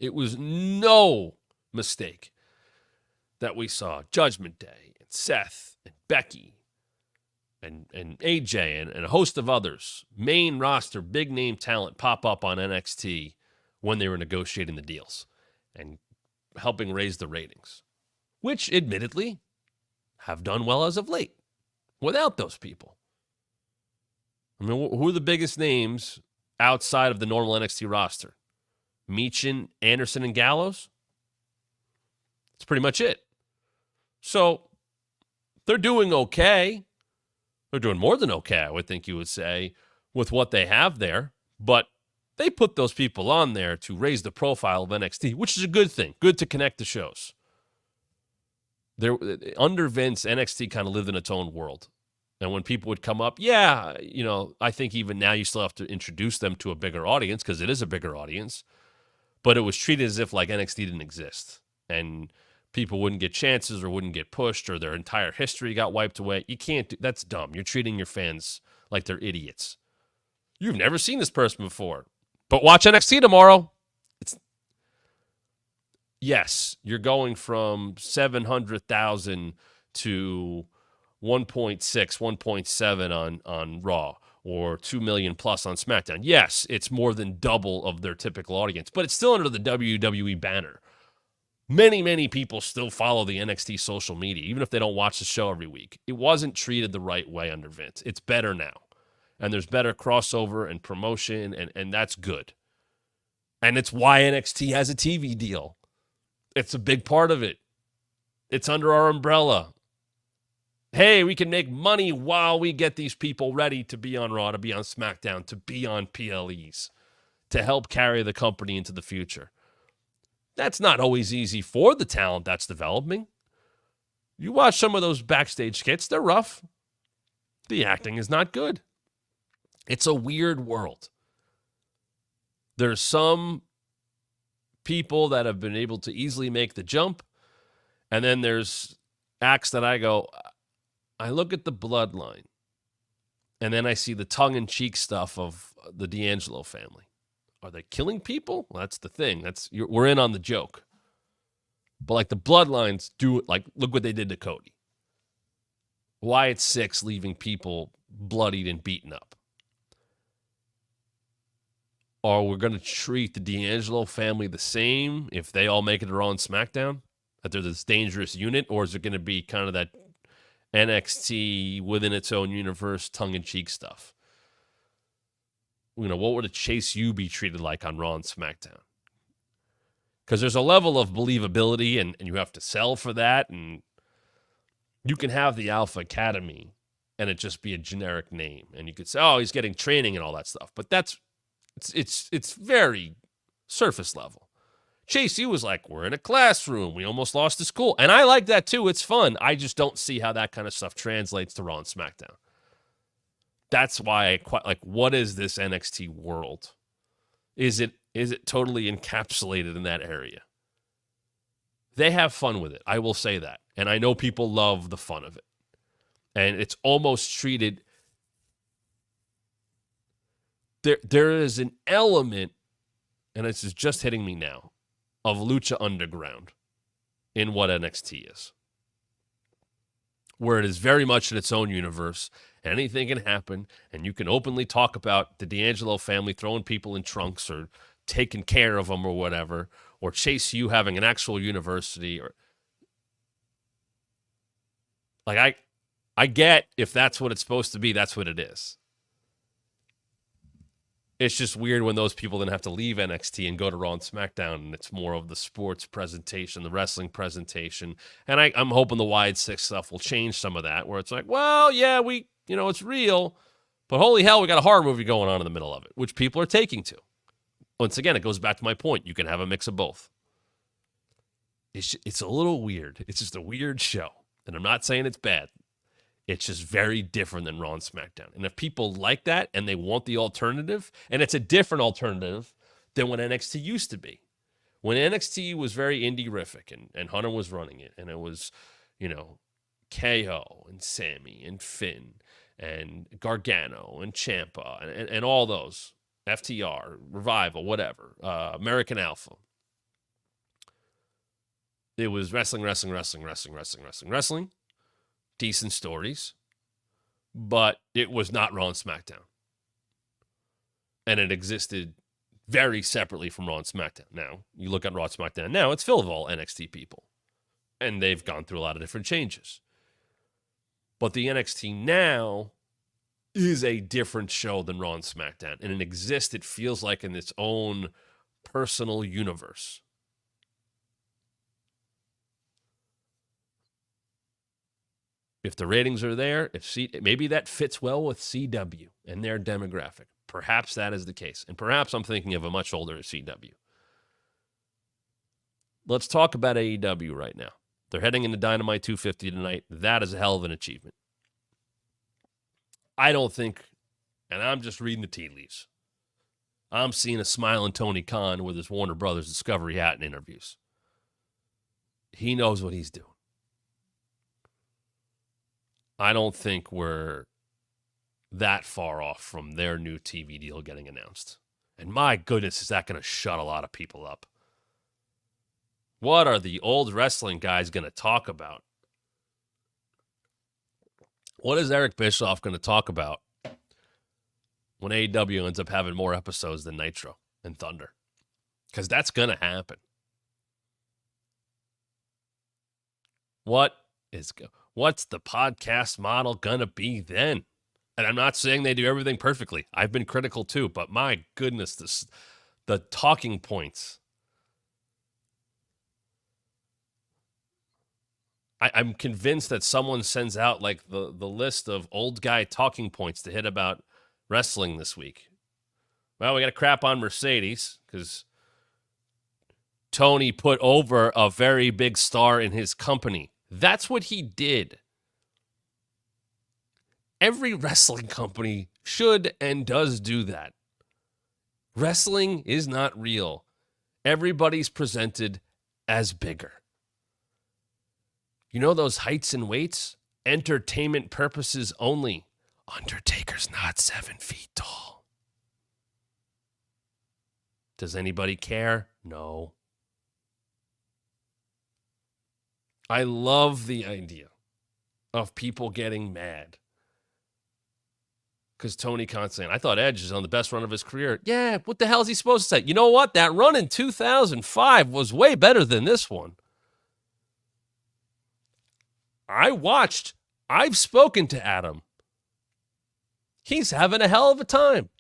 It was no mistake that we saw Judgment Day and Seth and Becky and AJ and a host of others, main roster, big name talent pop up on NXT when they were negotiating the deals and helping raise the ratings, which admittedly have done well as of late without those people. I mean, who are the biggest names outside of the normal NXT roster? Meechin, Anderson, and Gallows? That's pretty much it. So they're doing okay. They're doing more than okay, I would think you would say, with what they have there. But they put those people on there to raise the profile of NXT, which is a good thing. Good to connect the shows. Under Vince, NXT kind of lived in its own world. And when people would come up, I think even now you still have to introduce them to a bigger audience because it is a bigger audience. But it was treated as if like NXT didn't exist. And people wouldn't get chances or wouldn't get pushed or their entire history got wiped away. You can't do that's dumb. You're treating your fans like they're idiots. You've never seen this person before. But watch NXT tomorrow. Yes, you're going from 700,000 to 1.6, 1.7 on Raw or 2 million plus on SmackDown. Yes, it's more than double of their typical audience, but it's still under the WWE banner. Many, many people still follow the NXT social media, even if they don't watch the show every week. It wasn't treated the right way under Vince. It's better now. And there's better crossover and promotion, and that's good. And it's why NXT has a TV deal. It's a big part of it. It's under our umbrella. Hey, we can make money while we get these people ready to be on Raw, to be on SmackDown, to be on PLEs, to help carry the company into the future. That's not always easy for the talent that's developing. You watch some of those backstage skits, they're rough. The acting is not good. It's a weird world. There's some people that have been able to easily make the jump, and then there's acts that I look at the bloodline, and then I see the tongue-in-cheek stuff of the D'Angelo family. Are they killing people? Well, that's the thing. We're in on the joke. But like the bloodlines do it, like look what they did to Cody. Wyatt Six leaving people bloodied and beaten up. Are we going to treat the D'Angelo family the same if they all make it to Raw and SmackDown? That they're this dangerous unit? Or is it going to be kind of that NXT within its own universe, tongue-in-cheek stuff? What would a Chase U be treated like on Raw and SmackDown? Because there's a level of believability, and you have to sell for that, and you can have the Alpha Academy, and it just be a generic name, and you could say, oh, he's getting training and all that stuff, but it's very surface level. Chase U was like, we're in a classroom, we almost lost the school, and I like that too. It's fun. I just don't see how that kind of stuff translates to Raw and SmackDown. That's why I quite like, what is this NXT world? Is it totally encapsulated in that area? They have fun with it. I will say that. And I know people love the fun of it. And it's almost treated. There is an element, and this is just hitting me now, of Lucha Underground in what NXT is. Where it is very much in its own universe. Anything can happen, and you can openly talk about the D'Angelo family throwing people in trunks or taking care of them or whatever, or Chase U having an actual university, or like I get if that's what it's supposed to be, that's what it is. It's just weird when those people then have to leave NXT and go to Raw and SmackDown, and it's more of the sports presentation, the wrestling presentation. And I'm hoping the Wide Six stuff will change some of that, where it's like, well, yeah, it's real, but holy hell, we got a horror movie going on in the middle of it, which people are taking to. Once again, it goes back to my point. You can have a mix of both. It's a little weird. It's just a weird show. And I'm not saying it's bad. It's just very different than Raw and SmackDown. And if people like that and they want the alternative, and it's a different alternative than what NXT used to be. When NXT was very indie-rific and Hunter was running it, and it was, KO and Sammy and Finn and Gargano and Ciampa and all those, FTR, Revival, whatever, American Alpha. It was wrestling, decent stories, but it was not Raw and SmackDown. And it existed very separately from Raw and SmackDown. Now, you look at Raw and SmackDown now, it's filled with all NXT people. And they've gone through a lot of different changes. But the NXT now is a different show than Raw and SmackDown. And it feels like, in its own personal universe. If the ratings are there, maybe that fits well with CW and their demographic. Perhaps that is the case. And perhaps I'm thinking of a much older CW. Let's talk about AEW right now. They're heading into Dynamite 250 tonight. That is a hell of an achievement. I don't think, and I'm just reading the tea leaves, I'm seeing a smiling Tony Khan with his Warner Brothers Discovery hat in interviews. He knows what he's doing. I don't think we're that far off from their new TV deal getting announced. And my goodness, is that going to shut a lot of people up? What are the old wrestling guys going to talk about? What is Eric Bischoff going to talk about when AEW ends up having more episodes than Nitro and Thunder? Because that's going to happen. What's the podcast model going to be then? And I'm not saying they do everything perfectly. I've been critical too, but my goodness, the talking points. I'm convinced that someone sends out like the list of old guy talking points to hit about wrestling this week. Well, we got to crap on Mercedes because Tony put over a very big star in his company. That's what he did. Every wrestling company should and does do that. Wrestling is not real. Everybody's presented as bigger. You know those heights and weights? Entertainment purposes only. Undertaker's not 7 feet tall. Does anybody care? No. I love the idea of people getting mad. Because Tony Khan's saying, I thought Edge is on the best run of his career. Yeah, what the hell is he supposed to say? You know what? That run in 2005 was way better than this one. I've spoken to Adam. He's having a hell of a time.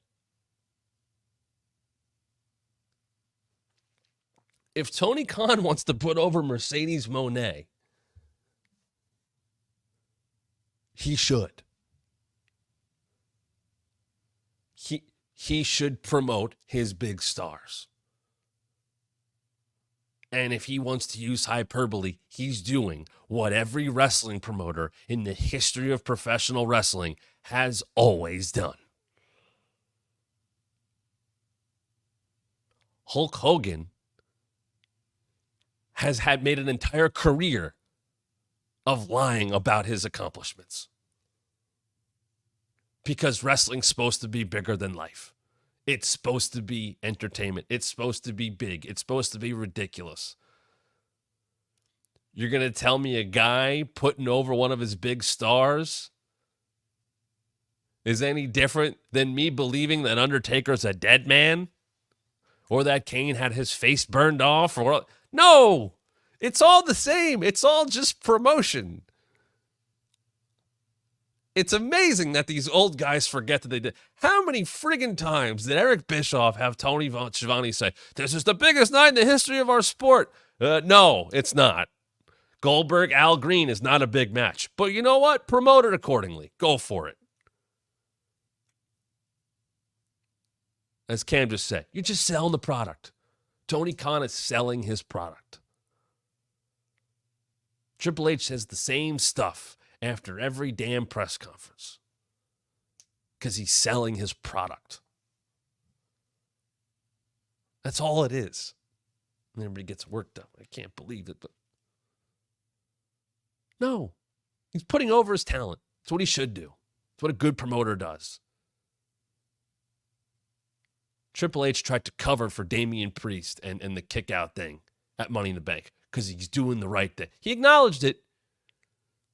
If Tony Khan wants to put over Mercedes Moné, he should. He should promote his big stars. And if he wants to use hyperbole, he's doing what every wrestling promoter in the history of professional wrestling has always done. Hulk Hogan has made an entire career of lying about his accomplishments. Because wrestling's supposed to be bigger than life. It's supposed to be entertainment. It's supposed to be big. It's supposed to be ridiculous. You're going to tell me a guy putting over one of his big stars is any different than me believing that Undertaker's a dead man? Or that Kane had his face burned off? No! It's all the same. It's all just promotion. It's amazing that these old guys forget that they did. How many friggin' times did Eric Bischoff have Tony Schiavone say, this is the biggest night in the history of our sport? No, it's not. Goldberg, Al Green is not a big match. But you know what? Promote it accordingly. Go for it. As Cam just said, you're just selling the product. Tony Khan is selling his product. Triple H says the same stuff after every damn press conference because he's selling his product. That's all it is. And everybody gets worked up. I can't believe it, but no, he's putting over his talent. That's what he should do. That's what a good promoter does. Triple H tried to cover for Damian Priest and the kick-out thing at Money in the Bank because he's doing the right thing. He acknowledged it.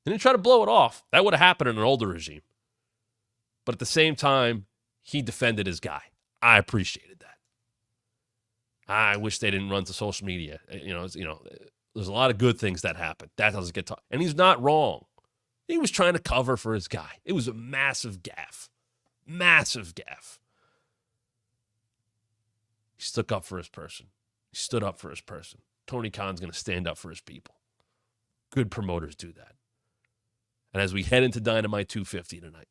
He didn't try to blow it off. That would have happened in an older regime. But at the same time, he defended his guy. I appreciated that. I wish they didn't run to social media. There's a lot of good things that happen. That doesn't get taught. And he's not wrong. He was trying to cover for his guy. It was a massive gaffe. Massive gaffe. He stuck up for his person. He stood up for his person. Tony Khan's going to stand up for his people. Good promoters do that. And as we head into Dynamite 250 tonight,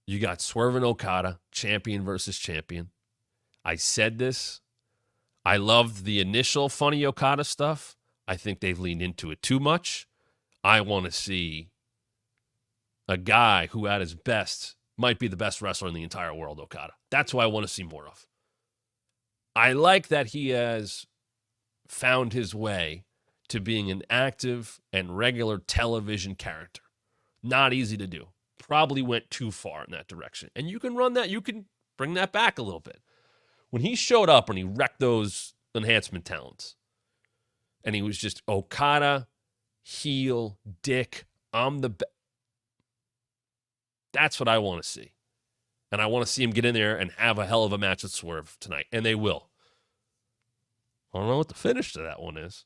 you got Swerve and Okada, champion versus champion. I said this. I loved the initial funny Okada stuff. I think they've leaned into it too much. I want to see a guy who at his best might be the best wrestler in the entire world, Okada. That's what I want to see more of. I like that he has found his way to being an active and regular television character. Not easy to do. Probably went too far in that direction. And you can run that, you can bring that back a little bit. When he showed up and he wrecked those enhancement talents, and he was just Okada, heel, dick, I'm the best. That's what I want to see. And I want to see him get in there and have a hell of a match with Swerve tonight. And they will. I don't know what the finish to that one is.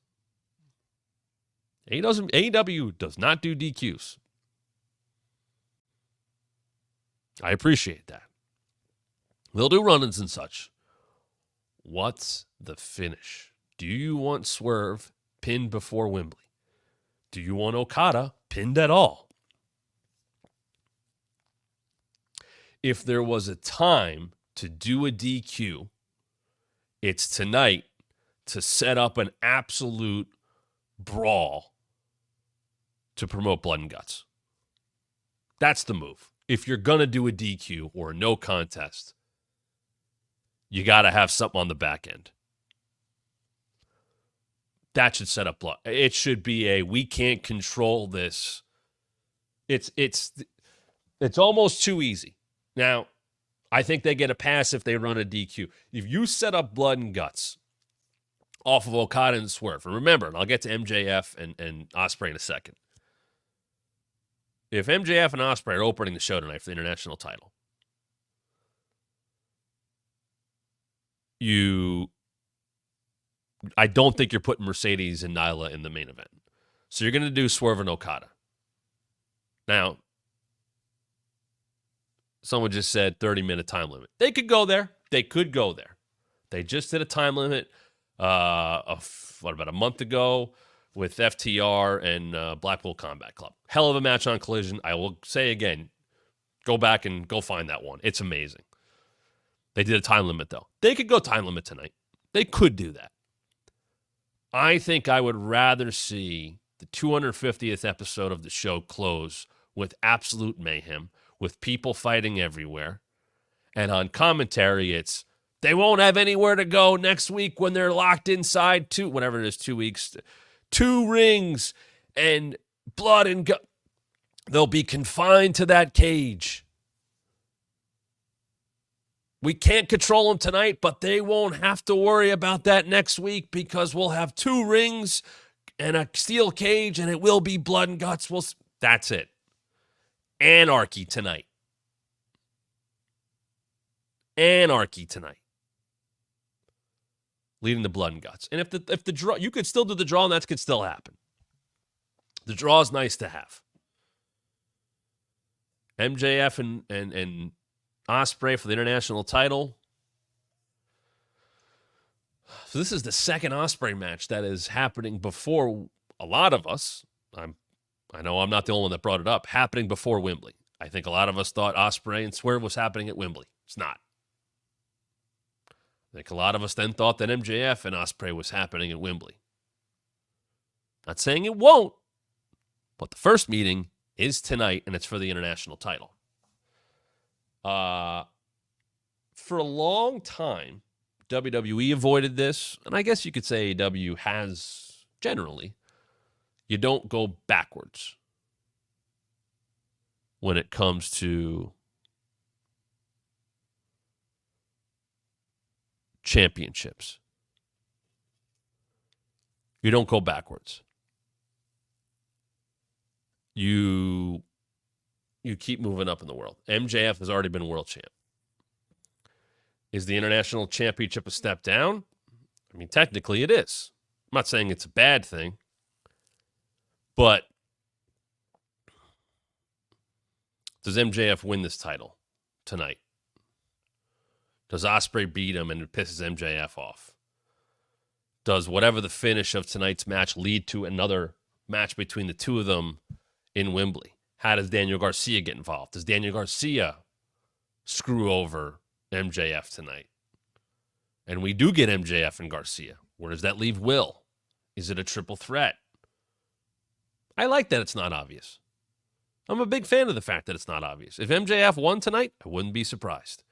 AEW does not do DQs. I appreciate that. They'll do run-ins and such. What's the finish? Do you want Swerve pinned before Wembley? Do you want Okada pinned at all? If there was a time to do a DQ, it's tonight to set up an absolute brawl to promote blood and guts. That's the move. If you're going to do a DQ or a no contest, you got to have something on the back end. That should set up blood. It should be we can't control this. It's almost too easy. Now, I think they get a pass if they run a DQ. If you set up blood and guts off of Okada and Swerve, and remember, and I'll get to MJF and Ospreay in a second. If MJF and Ospreay are opening the show tonight for the international title, I don't think you're putting Mercedes and Nyla in the main event. So you're going to do Swerve and Okada. Now, someone just said 30-minute time limit. They could go there. They just did a time limit about a month ago with FTR and Blackpool Combat Club. Hell of a match on Collision. I will say again, go back and go find that one. It's amazing. They did a time limit, though. They could go time limit tonight. They could do that. I think I would rather see the 250th episode of the show close with absolute mayhem, with people fighting everywhere. And on commentary, it's, they won't have anywhere to go next week when they're locked inside 2 weeks, 2 rings and blood and guts. They'll be confined to that cage. We can't control them tonight, but they won't have to worry about that next week because we'll have 2 rings and a steel cage and it will be blood and guts. That's it. Anarchy tonight. Leading to blood and guts. And if the draw, you could still do the draw and that could still happen. The draw is nice to have. MJF and Ospreay for the international title. So this is the second Ospreay match that is happening before a lot of us. I know I'm not the only one that brought it up. Happening before Wembley. I think a lot of us thought Ospreay and Swerve was happening at Wembley. It's not. I think a lot of us then thought that MJF and Ospreay was happening at Wembley. Not saying it won't, but the first meeting is tonight, and it's for the international title. For a long time, WWE avoided this, and I guess you could say AEW has generally. You don't go backwards when it comes to championships. You don't go backwards. You keep moving up in the world. MJF has already been world champ. Is the international championship a step down? I mean, technically it is. I'm not saying it's a bad thing. But does MJF win this title tonight? Does Ospreay beat him and it pisses MJF off? Does whatever the finish of tonight's match lead to another match between the two of them in Wembley? How does Daniel Garcia get involved? Does Daniel Garcia screw over MJF tonight? And we do get MJF and Garcia. Where does that leave Will? Is it a triple threat? I like that it's not obvious. I'm a big fan of the fact that it's not obvious. If MJF won tonight, I wouldn't be surprised.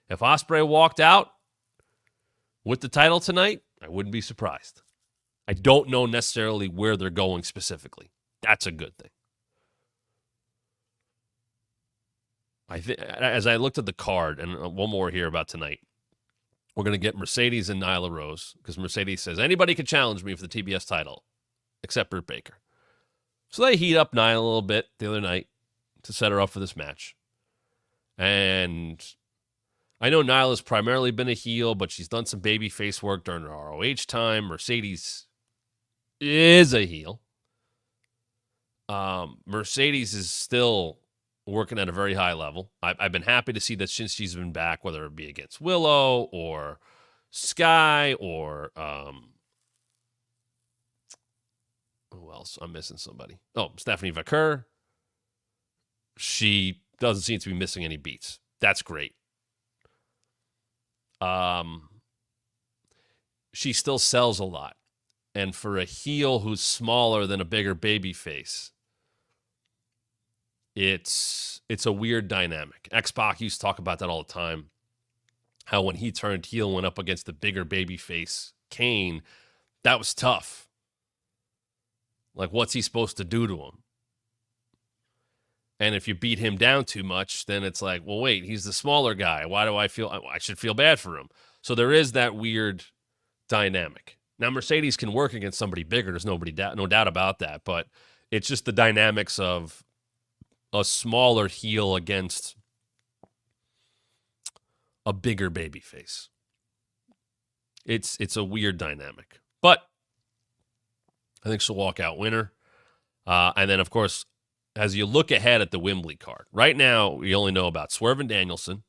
If Ospreay walked out with the title tonight, I wouldn't be surprised. I don't know necessarily where they're going specifically. That's a good thing. As I looked at the card, and one more here about tonight, we're going to get Mercedes and Nyla Rose, because Mercedes says, anybody can challenge me for the TBS title, except Britt Baker. So they heat up Nyla a little bit the other night to set her up for this match. And I know Nyla's primarily been a heel, but she's done some baby face work during her ROH time. Mercedes is a heel. Mercedes is still working at a very high level. I've been happy to see that since she's been back, whether it be against Willow or Sky or who else? I'm missing somebody. Oh, Stephanie Vaquer. She doesn't seem to be missing any beats. That's great. She still sells a lot. And for a heel who's smaller than a bigger baby face, it's a weird dynamic. X-Pac used to talk about that all the time. How when he turned heel and went up against the bigger baby face, Kane, that was tough. Like, what's he supposed to do to him? And if you beat him down too much, then it's like, well, wait, he's the smaller guy. Why do I should feel bad for him? So there is that weird dynamic. Now, Mercedes can work against somebody bigger. There's no doubt about that. But it's just the dynamics of a smaller heel against a bigger baby face. It's a weird dynamic. But I think she'll walk out winner. And then, of course, as you look ahead at the Wembley card, right now we only know about Swerve and Danielson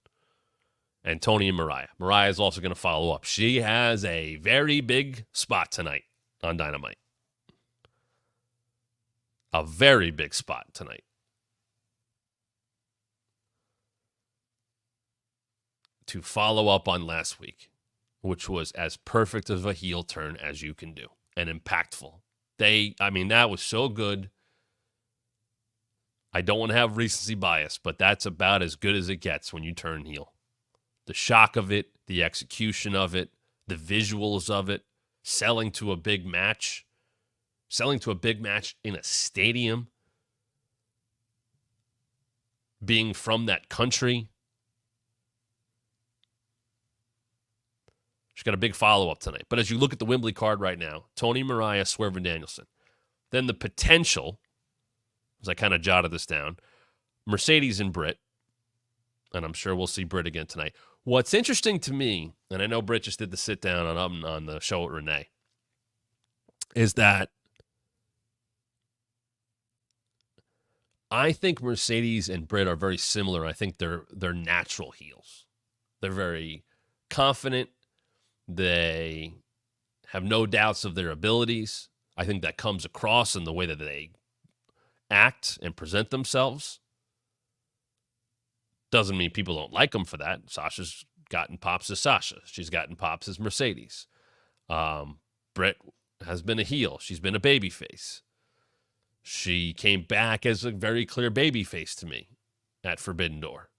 and Tony and Mariah. Mariah is also going to follow up. She has a very big spot tonight on Dynamite. A very big spot tonight. To follow up on last week, which was as perfect of a heel turn as you can do and impactful. That was so good. I don't want to have recency bias, but that's about as good as it gets when you turn heel. The shock of it, the execution of it, the visuals of it, selling to a big match in a stadium, being from that country. She's got a big follow-up tonight. But as you look at the Wembley card right now, Tony, Mariah, Swerve, and Danielson. Then the potential, as I kind of jotted this down, Mercedes and Britt. And I'm sure we'll see Britt again tonight. What's interesting to me, and I know Britt just did the sit-down on the show with Renee, is that I think Mercedes and Britt are very similar. I think they're natural heels. They're very confident. They have no doubts of their abilities. I think that comes across in the way that they act and present themselves. Doesn't mean people don't like them for that. Sasha's gotten pops as Sasha. She's gotten pops as Mercedes. Britt has been a heel. She's been a babyface. She came back as a very clear babyface to me at Forbidden Door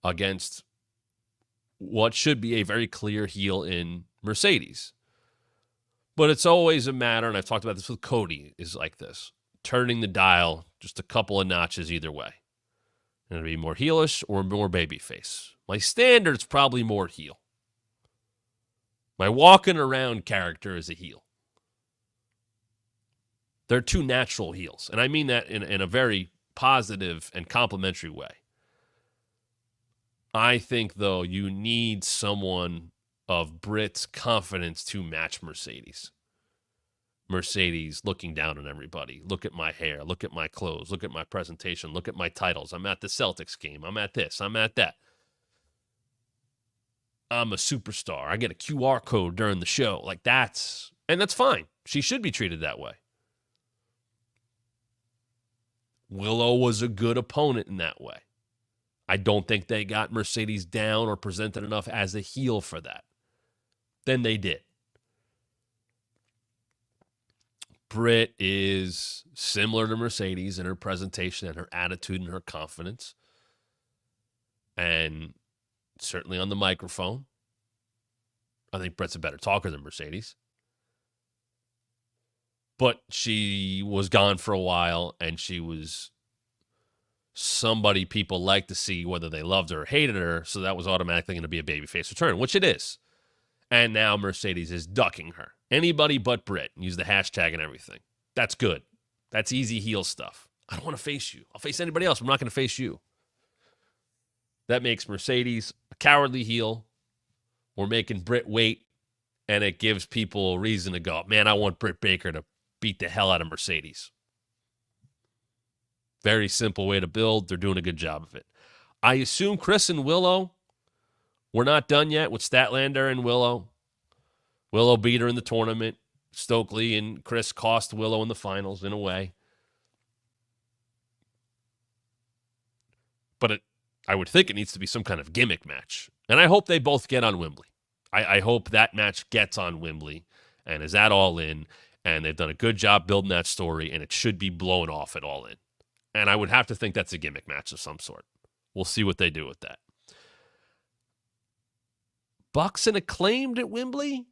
against what should be a very clear heel in Mercedes. But it's always a matter, and I've talked about this with Cody, is like this. Turning the dial just a couple of notches either way. And it'll be more heelish or more babyface. My standard's probably more heel. My walking around character is a heel. They're two natural heels. And I mean that in a very positive and complimentary way. I think, though, you need someone of Britt's confidence to match Mercedes. Mercedes looking down on everybody. Look at my hair. Look at my clothes. Look at my presentation. Look at my titles. I'm at the Celtics game. I'm at this. I'm at that. I'm a superstar. I get a QR code during the show. That's fine. She should be treated that way. Willow was a good opponent in that way. I don't think they got Mercedes down or presented enough as a heel for that. Then they did. Britt is similar to Mercedes in her presentation and her attitude and her confidence. And certainly on the microphone. I think Britt's a better talker than Mercedes. But she was gone for a while, and she was somebody people like to see whether they loved her or hated her, so that was automatically going to be a babyface return, which it is. And now Mercedes is ducking her. Anybody but Britt. Use the hashtag and everything. That's good. That's easy heel stuff. I don't want to face you. I'll face anybody else. I'm not going to face you. That makes Mercedes a cowardly heel. We're making Britt wait, and it gives people a reason to go, man, I want Britt Baker to beat the hell out of Mercedes. Very simple way to build. They're doing a good job of it. I assume Chris and Willow, we're not done yet with Statlander and Willow. Willow beat her in the tournament. Stokely and Chris cost Willow in the finals in a way. But I would think it needs to be some kind of gimmick match. And I hope they both get on Wembley. I hope that match gets on Wembley and is at All In. And they've done a good job building that story, and it should be blown off at All In. And I would have to think that's a gimmick match of some sort. We'll see what they do with that. Bucks and Acclaimed at Wembley?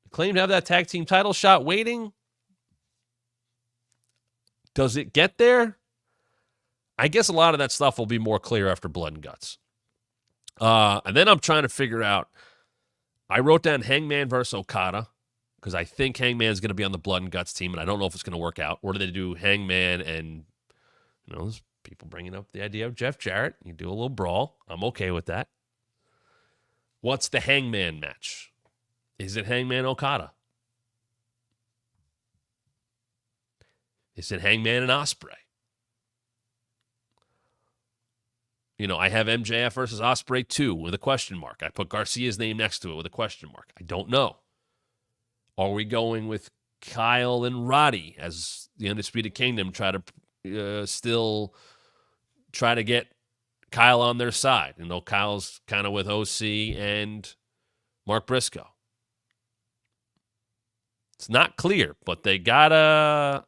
Acclaimed have that tag team title shot waiting? Does it get there? I guess a lot of that stuff will be more clear after Blood and Guts. And then I'm trying to figure out, I wrote down Hangman versus Okada because I think Hangman's going to be on the Blood and Guts team, and I don't know if it's going to work out. Or do they do Hangman and, there's people bringing up the idea of Jeff Jarrett. You do a little brawl. I'm okay with that. What's the Hangman match? Is it Hangman Okada? Is it Hangman and Ospreay? I have MJF versus Ospreay 2 with a question mark. I put Garcia's name next to it with a question mark. I don't know. Are we going with Kyle and Roddy as the Undisputed Kingdom try to still try to get Kyle on their side? Kyle's kind of with OC and Mark Briscoe. It's not clear, but they don't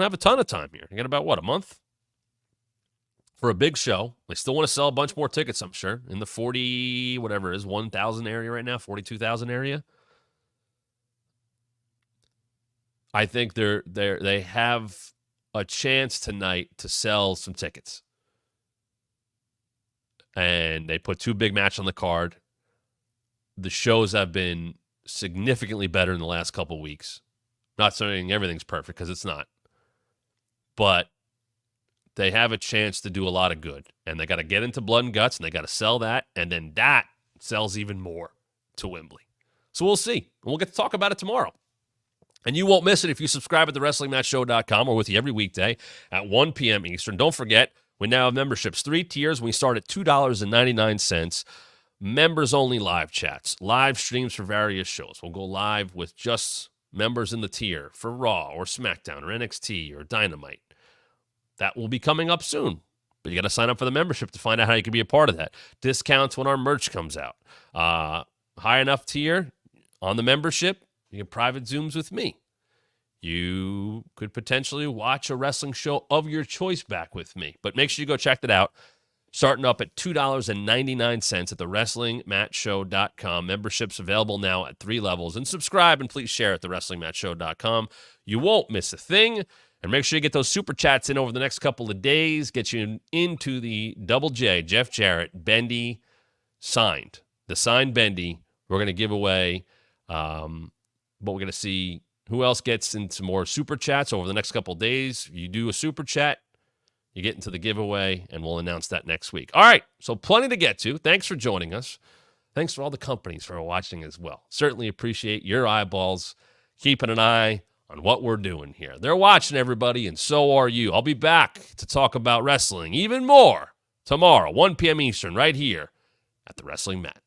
have a ton of time here. They got about, a month? For a big show. They still want to sell a bunch more tickets, I'm sure. In the 40, whatever it is, 1,000 area right now, 42,000 area. I think they have a chance tonight to sell some tickets. And they put 2 big matches on the card. The shows have been significantly better in the last couple weeks. Not saying everything's perfect, because it's not. But they have a chance to do a lot of good. And they got to get into Blood and Guts, and they got to sell that. And then that sells even more to Wembley. So we'll see. And we'll get to talk about it tomorrow. And you won't miss it if you subscribe at thewrestlingmatchshow.com. We're with you every weekday at 1 p.m. Eastern. Don't forget, we now have memberships. 3 tiers. We start at $2.99. Members-only live chats. Live streams for various shows. We'll go live with just members in the tier for Raw or SmackDown or NXT or Dynamite. That will be coming up soon. But you got to sign up for the membership to find out how you can be a part of that. Discounts when our merch comes out. High enough tier on the membership, you get private Zooms with me. You could potentially watch a wrestling show of your choice back with me. But make sure you go check that out. Starting up at $2.99 at thewrestlingmatchshow.com. Memberships available now at 3 levels. And subscribe and please share at thewrestlingmatchshow.com. You won't miss a thing. And make sure you get those super chats in over the next couple of days. Get you into the Double J, Jeff Jarrett, Bendy signed. The signed Bendy. We're going to give away, but we're going to see who else gets into more super chats over the next couple of days. You do a super chat, you get into the giveaway, and we'll announce that next week. All right, so plenty to get to. Thanks for joining us. Thanks for all the companies for watching as well. Certainly appreciate your eyeballs, keeping an eye on what we're doing here. They're watching, everybody, and so are you. I'll be back to talk about wrestling even more tomorrow, 1 p.m. Eastern, right here at the Wrestling Mat.